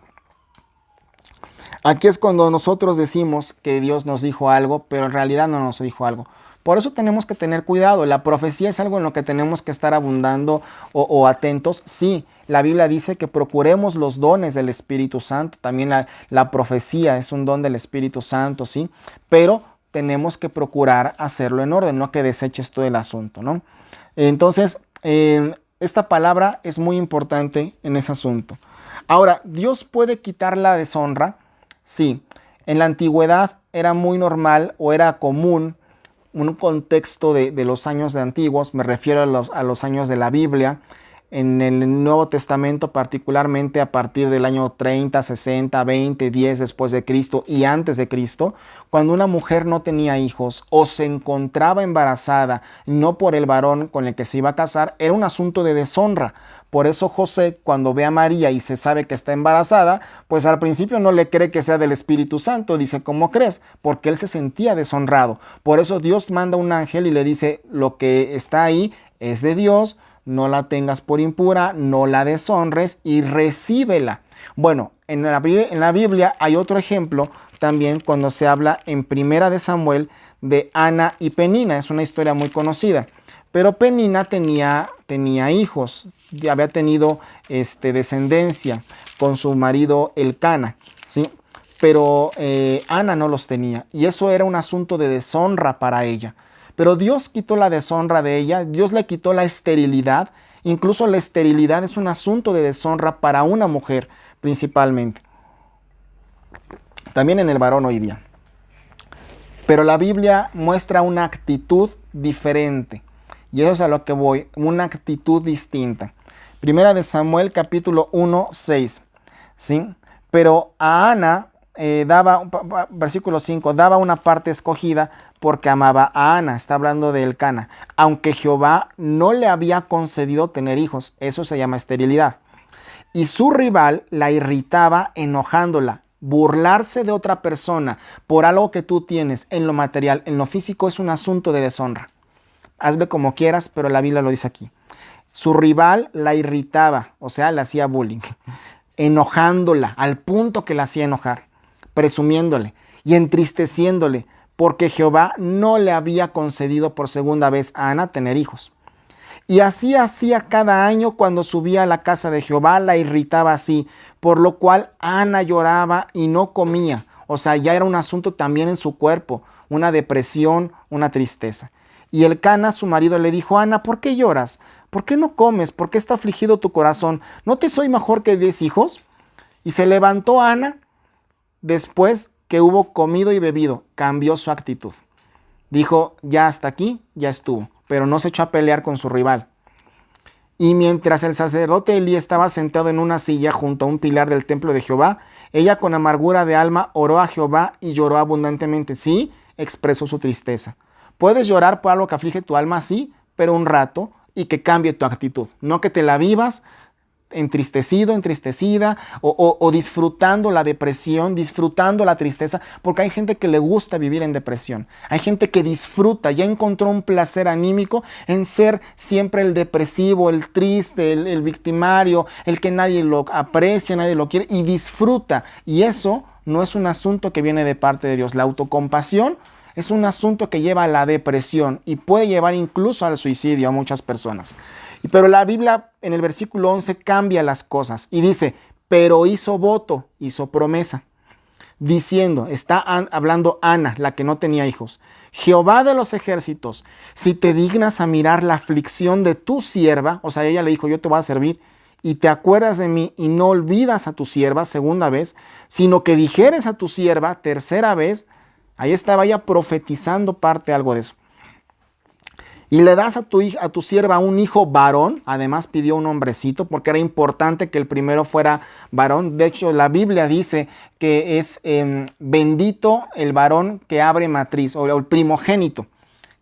A: Aquí es cuando nosotros decimos que Dios nos dijo algo, pero en realidad no nos dijo algo. Por eso tenemos que tener cuidado. La profecía es algo en lo que tenemos que estar abundando o atentos. Sí, la Biblia dice que procuremos los dones del Espíritu Santo. También la profecía es un don del Espíritu Santo, ¿sí? Pero tenemos que procurar hacerlo en orden, no que deseches todo el asunto, ¿no? Entonces, esta palabra es muy importante en ese asunto. Ahora, ¿Dios puede quitar la deshonra? Sí. En la antigüedad era muy normal o era común un contexto de los años de antiguos, me refiero a los años de la Biblia, en el Nuevo Testamento particularmente a partir del año 30, 60, 20, 10 después de Cristo y antes de Cristo, cuando una mujer no tenía hijos o se encontraba embarazada, no por el varón con el que se iba a casar, era un asunto de deshonra. Por eso José, cuando ve a María y se sabe que está embarazada, pues al principio no le cree que sea del Espíritu Santo. Dice, ¿cómo crees? Porque él se sentía deshonrado. Por eso Dios manda un ángel y le dice, lo que está ahí es de Dios, no la tengas por impura, no la deshonres y recíbela. Bueno, en la Biblia hay otro ejemplo también cuando se habla en Primera de Samuel de Ana y Penina. Es una historia muy conocida. Pero Penina tenía hijos, había tenido descendencia con su marido Elcana, ¿sí? Pero Ana no los tenía y eso era un asunto de deshonra para ella. Pero Dios quitó la deshonra de ella, Dios le quitó la esterilidad, incluso la esterilidad es un asunto de deshonra para una mujer principalmente. También en el varón hoy día. Pero la Biblia muestra una actitud diferente. Y eso es a lo que voy, una actitud distinta. Primera de Samuel capítulo 1, 6. ¿Sí? Pero a Ana versículo 5, daba una parte escogida porque amaba a Ana. Está hablando de Elcana. Aunque Jehová no le había concedido tener hijos. Eso se llama esterilidad. Y su rival la irritaba enojándola. Burlarse de otra persona por algo que tú tienes en lo material, en lo físico, es un asunto de deshonra. Hazle como quieras, pero la Biblia lo dice aquí. Su rival la irritaba, o sea, le hacía bullying, enojándola al punto que la hacía enojar, presumiéndole y entristeciéndole, porque Jehová no le había concedido por segunda vez a Ana tener hijos. Y así hacía cada año cuando subía a la casa de Jehová, la irritaba así, por lo cual Ana lloraba y no comía. O sea, ya era un asunto también en su cuerpo, una depresión, una tristeza. Y Elcana, su marido, le dijo, Ana, ¿por qué lloras? ¿Por qué no comes? ¿Por qué está afligido tu corazón? ¿No te soy mejor que 10 hijos? Y se levantó Ana después que hubo comido y bebido. Cambió su actitud. Dijo, ya hasta aquí, ya estuvo. Pero no se echó a pelear con su rival. Y mientras el sacerdote Elí estaba sentado en una silla junto a un pilar del templo de Jehová, ella con amargura de alma oró a Jehová y lloró abundantemente. Sí, expresó su tristeza. Puedes llorar por algo que aflige tu alma, sí, pero un rato y que cambie tu actitud. No que te la vivas entristecido, entristecida o disfrutando la depresión, disfrutando la tristeza, porque hay gente que le gusta vivir en depresión. Hay gente que disfruta, ya encontró un placer anímico en ser siempre el depresivo, el triste, el victimario, el que nadie lo aprecia, nadie lo quiere y disfruta. Y eso no es un asunto que viene de parte de Dios. La autocompasión es un asunto que lleva a la depresión y puede llevar incluso al suicidio a muchas personas. Pero la Biblia en el versículo 11 cambia las cosas y dice, pero hizo voto, hizo promesa. diciendo, hablando Ana, la que no tenía hijos, Jehová de los ejércitos, si te dignas a mirar la aflicción de tu sierva, o sea, ella le dijo, yo te voy a servir, y te acuerdas de mí y no olvidas a tu sierva, segunda vez, sino que dijeres a tu sierva, tercera vez, ahí estaba ella profetizando algo de eso. Y le das a tu sierva un hijo varón, además pidió un hombrecito, porque era importante que el primero fuera varón. De hecho, la Biblia dice que es bendito el varón que abre matriz, o el primogénito,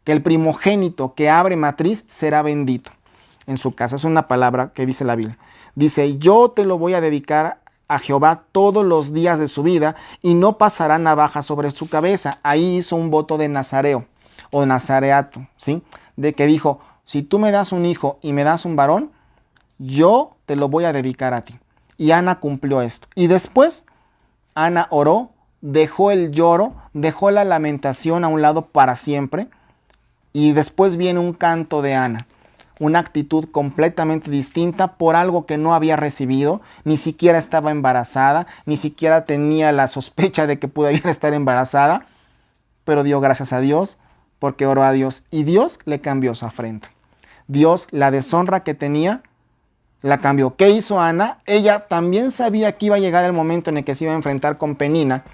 A: que el primogénito que abre matriz será bendito en su casa. Es una palabra que dice la Biblia. Dice, yo te lo voy a dedicar a Jehová todos los días de su vida y no pasará navaja sobre su cabeza. Ahí hizo un voto de nazareo o nazareato, ¿sí? De que dijo, si tú me das un hijo y me das un varón, yo te lo voy a dedicar a ti. Y Ana cumplió esto. Y después Ana oró, dejó el lloro, dejó la lamentación a un lado para siempre. Y después viene un canto de Ana, una actitud completamente distinta por algo que no había recibido, ni siquiera estaba embarazada, ni siquiera tenía la sospecha de que pudiera estar embarazada, pero dio gracias a Dios porque oró a Dios y Dios le cambió su afrenta. Dios, la deshonra que tenía, la cambió. ¿Qué hizo Ana? Ella también sabía que iba a llegar el momento en el que se iba a enfrentar con Penina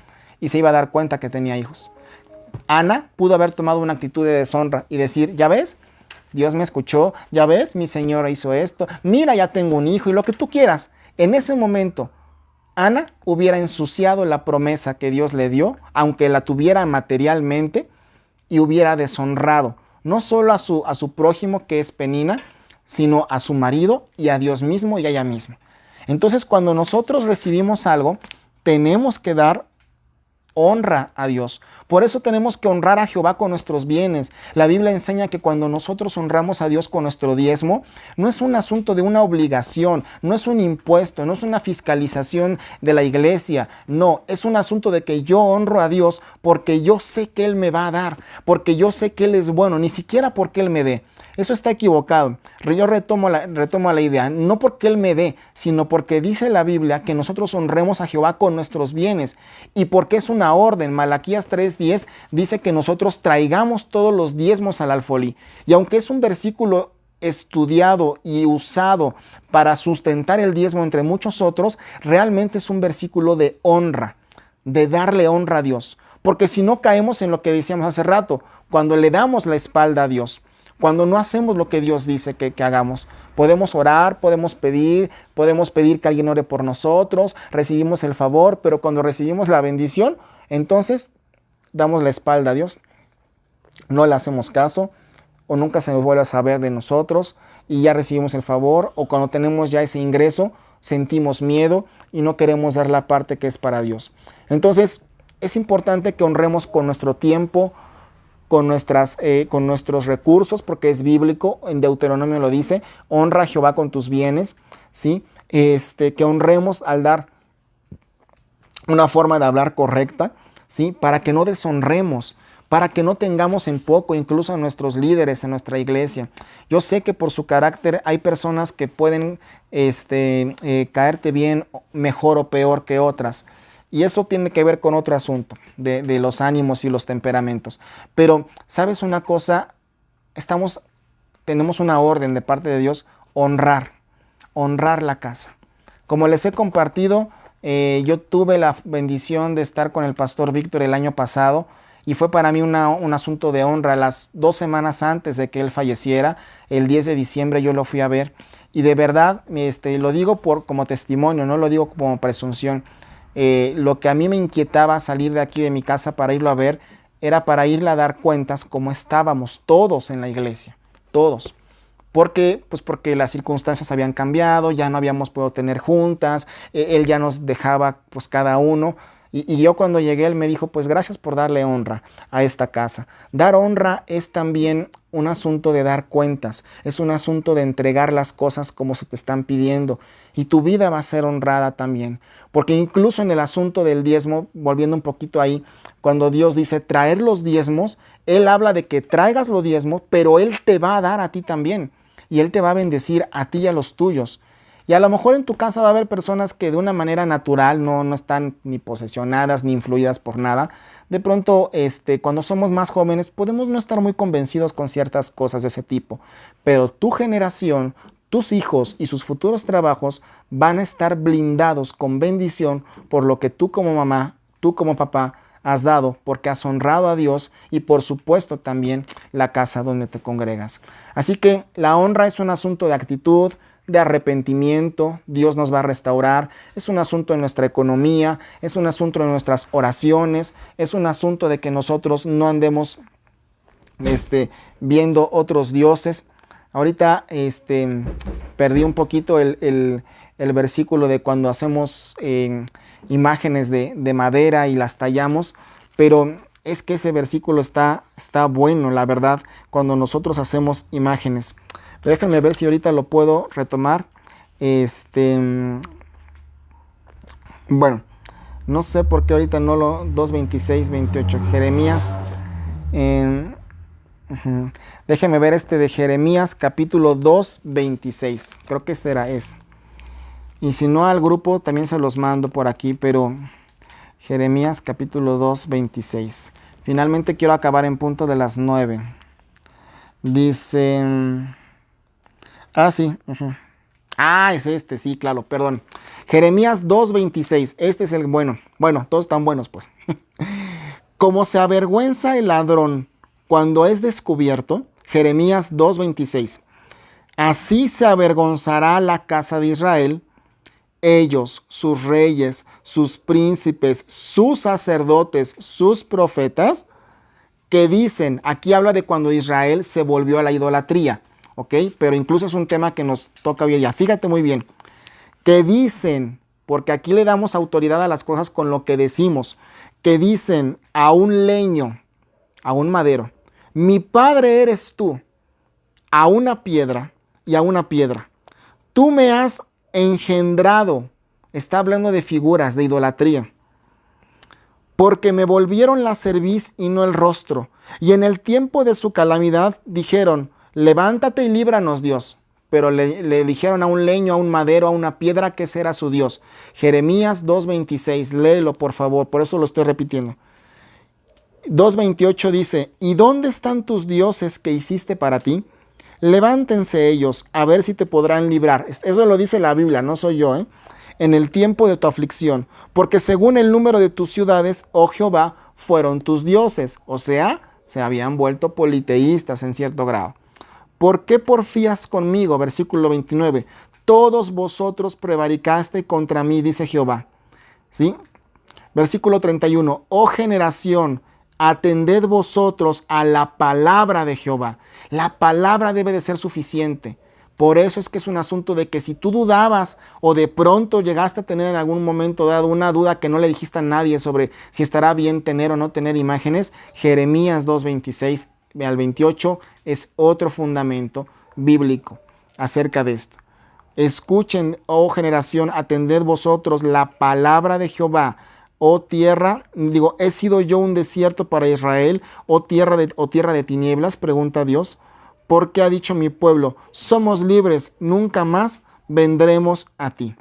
A: y se iba a dar cuenta que tenía hijos. Ana pudo haber tomado una actitud de deshonra y decir, ya ves, Dios me escuchó, ya ves, mi señora hizo esto, mira, ya tengo un hijo y lo que tú quieras. En ese momento, Ana hubiera ensuciado la promesa que Dios le dio, aunque la tuviera materialmente, y hubiera deshonrado no solo a su prójimo, que es Penina, sino a su marido y a Dios mismo y a ella misma. Entonces, cuando nosotros recibimos algo, tenemos que dar honra a Dios. Por eso tenemos que honrar a Jehová con nuestros bienes. La Biblia enseña que cuando nosotros honramos a Dios con nuestro diezmo, no es un asunto de una obligación, no es un impuesto, no es una fiscalización de la iglesia. No, es un asunto de que yo honro a Dios porque yo sé que Él me va a dar, porque yo sé que Él es bueno, ni siquiera porque Él me dé. Eso está equivocado. Yo retomo la idea, no porque Él me dé, sino porque dice la Biblia que nosotros honremos a Jehová con nuestros bienes y porque es una orden. Malaquías 3:10 dice que nosotros traigamos todos los diezmos al alfolí. Y aunque es un versículo estudiado y usado para sustentar el diezmo entre muchos otros, realmente es un versículo de honra, de darle honra a Dios. Porque si no caemos en lo que decíamos hace rato, cuando le damos la espalda a Dios, cuando no hacemos lo que Dios dice que hagamos, podemos orar, podemos pedir que alguien ore por nosotros, recibimos el favor, pero cuando recibimos la bendición, entonces damos la espalda a Dios, no le hacemos caso, o nunca se nos vuelve a saber de nosotros y ya recibimos el favor, o cuando tenemos ya ese ingreso, sentimos miedo y no queremos dar la parte que es para Dios. Entonces, es importante que honremos con nuestro tiempo, con nuestros recursos, porque es bíblico, en Deuteronomio lo dice, honra a Jehová con tus bienes, ¿sí? Que honremos al dar una forma de hablar correcta, ¿sí? Para que no deshonremos, para que no tengamos en poco incluso a nuestros líderes en nuestra iglesia. Yo sé que por su carácter hay personas que pueden caerte bien, mejor o peor que otras. Y eso tiene que ver con otro asunto de los ánimos y los temperamentos. Pero, ¿sabes una cosa? Tenemos una orden de parte de Dios, honrar la casa. Como les he compartido, yo tuve la bendición de estar con el pastor Víctor el año pasado y fue para mí un asunto de honra. Las 2 semanas antes de que él falleciera, el 10 de diciembre yo lo fui a ver. Y de verdad, lo digo como testimonio, no lo digo como presunción. Lo que a mí me inquietaba salir de aquí de mi casa para irlo a ver era para irle a dar cuentas como estábamos todos en la iglesia, todos. Porque las circunstancias habían cambiado, ya no habíamos podido tener juntas, él ya nos dejaba pues cada uno. Y yo cuando llegué, él me dijo, pues gracias por darle honra a esta casa. Dar honra es también un asunto de dar cuentas, es un asunto de entregar las cosas como se te están pidiendo. Y tu vida va a ser honrada también. Porque incluso en el asunto del diezmo, volviendo un poquito ahí, cuando Dios dice traer los diezmos, Él habla de que traigas los diezmos, pero Él te va a dar a ti también. Y Él te va a bendecir a ti y a los tuyos. Y a lo mejor en tu casa va a haber personas que de una manera natural no están ni posesionadas ni influidas por nada. De pronto, cuando somos más jóvenes, podemos no estar muy convencidos con ciertas cosas de ese tipo. Pero tu generación, tus hijos y sus futuros trabajos van a estar blindados con bendición por lo que tú como mamá, tú como papá, has dado, porque has honrado a Dios y por supuesto también la casa donde te congregas. Así que la honra es un asunto de actitud, de arrepentimiento. Dios nos va a restaurar. Es un asunto de nuestra economía, es un asunto de nuestras oraciones, es un asunto de que nosotros no andemos viendo otros dioses. Ahorita perdí un poquito el versículo de cuando hacemos imágenes de madera y las tallamos, pero es que ese versículo está bueno, la verdad, cuando nosotros hacemos imágenes. Pero déjenme ver si ahorita lo puedo retomar. Bueno, no sé por qué ahorita no lo... 2:26, 28, Jeremías. Déjenme ver de Jeremías capítulo 2:26. Creo que era ese. Y si no, al grupo también se los mando por aquí, pero Jeremías capítulo 2:26. Finalmente quiero acabar en punto de las 9. Dice... sí. Es sí, claro, perdón. Jeremías 2:26. Este es el bueno. Bueno, todos están buenos, pues. Como se avergüenza el ladrón cuando es descubierto, Jeremías 2:26. Así se avergonzará la casa de Israel, ellos, sus reyes, sus príncipes, sus sacerdotes, sus profetas, que dicen, aquí habla de cuando Israel se volvió a la idolatría, ¿ok? Pero incluso es un tema que nos toca hoy día. Fíjate muy bien, que dicen, porque aquí le damos autoridad a las cosas con lo que decimos, que dicen a un leño, a un madero, mi padre eres tú, a una piedra y a una piedra. Tú me has engendrado. Está hablando de figuras, de idolatría. Porque me volvieron la cerviz y no el rostro. Y en el tiempo de su calamidad dijeron, levántate y líbranos, Dios. Pero le dijeron a un leño, a un madero, a una piedra que ese era su Dios. Jeremías 2:26, léelo por favor, por eso lo estoy repitiendo. 2:28 dice, ¿y dónde están tus dioses que hiciste para ti? Levántense ellos, a ver si te podrán librar. Eso lo dice la Biblia, no soy yo, en el tiempo de tu aflicción, porque según el número de tus ciudades, oh Jehová, fueron tus dioses. O sea, se habían vuelto politeístas en cierto grado. ¿Por qué porfías conmigo? Versículo 29. Todos vosotros prevaricaste contra mí, dice Jehová. ¿Sí? Versículo 31. Oh generación, atended vosotros a la palabra de Jehová. La palabra debe de ser suficiente. Por eso es que es un asunto de que si tú dudabas o de pronto llegaste a tener en algún momento dado una duda que no le dijiste a nadie sobre si estará bien tener o no tener imágenes, Jeremías 2:26 al 28 es otro fundamento bíblico acerca de esto. Escuchen, oh generación, atended vosotros la palabra de Jehová. Oh tierra, ¿he sido yo un desierto para Israel? ¿O tierra de tinieblas? Pregunta Dios. Porque ha dicho mi pueblo, somos libres, nunca más vendremos a ti.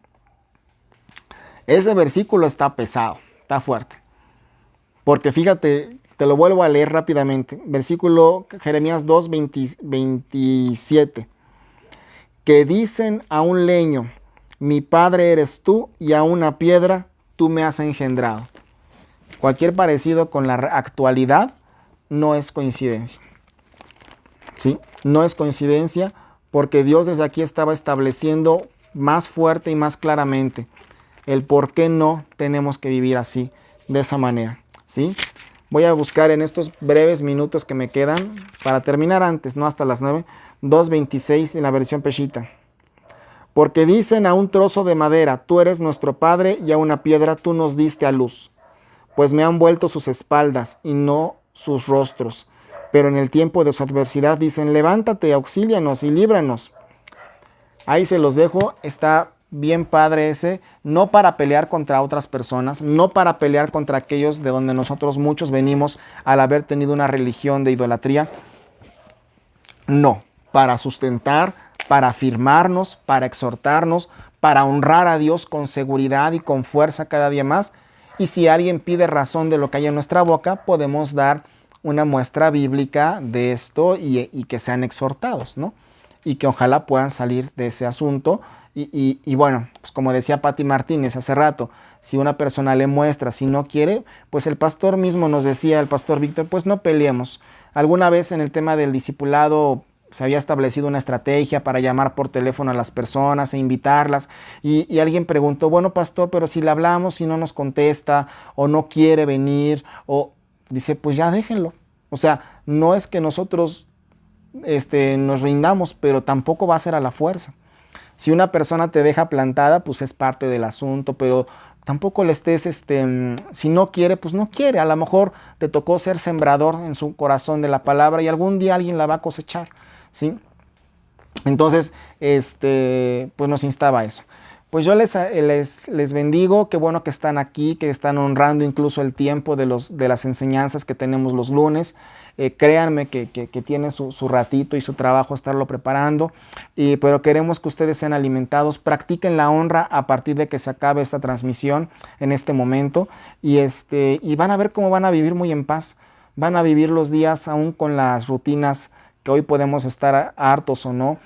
A: Ese versículo está pesado, está fuerte. Porque fíjate, te lo vuelvo a leer rápidamente. Versículo Jeremías 2:27. Que dicen a un leño, mi padre eres tú, y a una piedra, tú me has engendrado. Cualquier parecido con la actualidad no es coincidencia. ¿Sí? No es coincidencia porque Dios desde aquí estaba estableciendo más fuerte y más claramente el por qué no tenemos que vivir así, de esa manera. ¿Sí? Voy a buscar en estos breves minutos que me quedan, para terminar antes, no hasta las 9, 2:26 en la versión Peshita. Porque dicen a un trozo de madera, tú eres nuestro padre, y a una piedra tú nos diste a luz. Pues me han vuelto sus espaldas y no sus rostros. Pero en el tiempo de su adversidad dicen, levántate, auxílianos y líbranos. Ahí se los dejo, está bien padre ese, no para pelear contra otras personas, no para pelear contra aquellos de donde nosotros muchos venimos al haber tenido una religión de idolatría. No, para sustentar, para afirmarnos, para exhortarnos, para honrar a Dios con seguridad y con fuerza cada día más. Y si alguien pide razón de lo que hay en nuestra boca, podemos dar una muestra bíblica de esto y que sean exhortados, ¿no? Y que ojalá puedan salir de ese asunto. Y bueno, pues como decía Pati Martínez hace rato, si una persona le muestra, si no quiere, pues el pastor mismo nos decía, el pastor Víctor, pues no peleemos. Alguna vez en el tema del discipulado se había establecido una estrategia para llamar por teléfono a las personas e invitarlas. Y alguien preguntó, bueno, pastor, pero si le hablamos y no nos contesta o no quiere venir, o dice, pues ya déjenlo. O sea, no es que nosotros nos rindamos, pero tampoco va a ser a la fuerza. Si una persona te deja plantada, pues es parte del asunto, pero tampoco le estés, si no quiere, pues no quiere. A lo mejor te tocó ser sembrador en su corazón de la palabra y algún día alguien la va a cosechar, ¿sí? Entonces, pues nos instaba a eso. Pues yo les bendigo, qué bueno que están aquí, que están honrando incluso el tiempo de las enseñanzas que tenemos los lunes. Créanme que tiene su ratito y su trabajo estarlo preparando, pero queremos que ustedes sean alimentados, practiquen la honra a partir de que se acabe esta transmisión en este momento y van a ver cómo van a vivir muy en paz, van a vivir los días aún con las rutinas que hoy podemos estar hartos o no,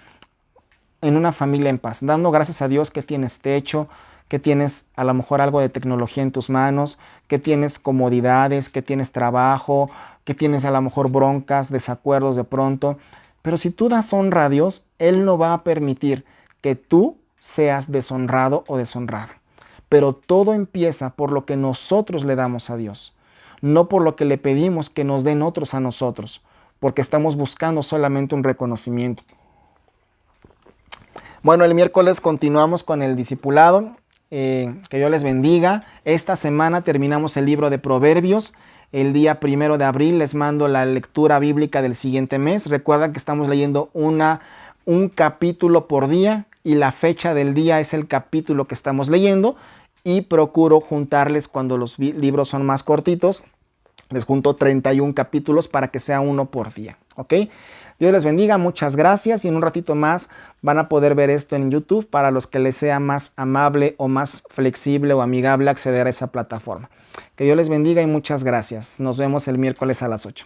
A: en una familia en paz, dando gracias a Dios que tienes techo, que tienes a lo mejor algo de tecnología en tus manos, que tienes comodidades, que tienes trabajo, que tienes a lo mejor broncas, desacuerdos de pronto. Pero si tú das honra a Dios, Él no va a permitir que tú seas deshonrado o deshonrado. Pero todo empieza por lo que nosotros le damos a Dios, no por lo que le pedimos que nos den otros a nosotros, porque estamos buscando solamente un reconocimiento. Bueno, el miércoles continuamos con el discipulado. Que Dios les bendiga. Esta semana terminamos el libro de Proverbios. El día 1 de abril les mando la lectura bíblica del siguiente mes. Recuerda que estamos leyendo un capítulo por día y la fecha del día es el capítulo que estamos leyendo. Y procuro juntarles cuando los libros son más cortitos. Les junto 31 capítulos para que sea uno por día. ¿Ok? Dios les bendiga, muchas gracias y en un ratito más van a poder ver esto en YouTube para los que les sea más amable o más flexible o amigable acceder a esa plataforma. Que Dios les bendiga y muchas gracias. Nos vemos el miércoles a las 8.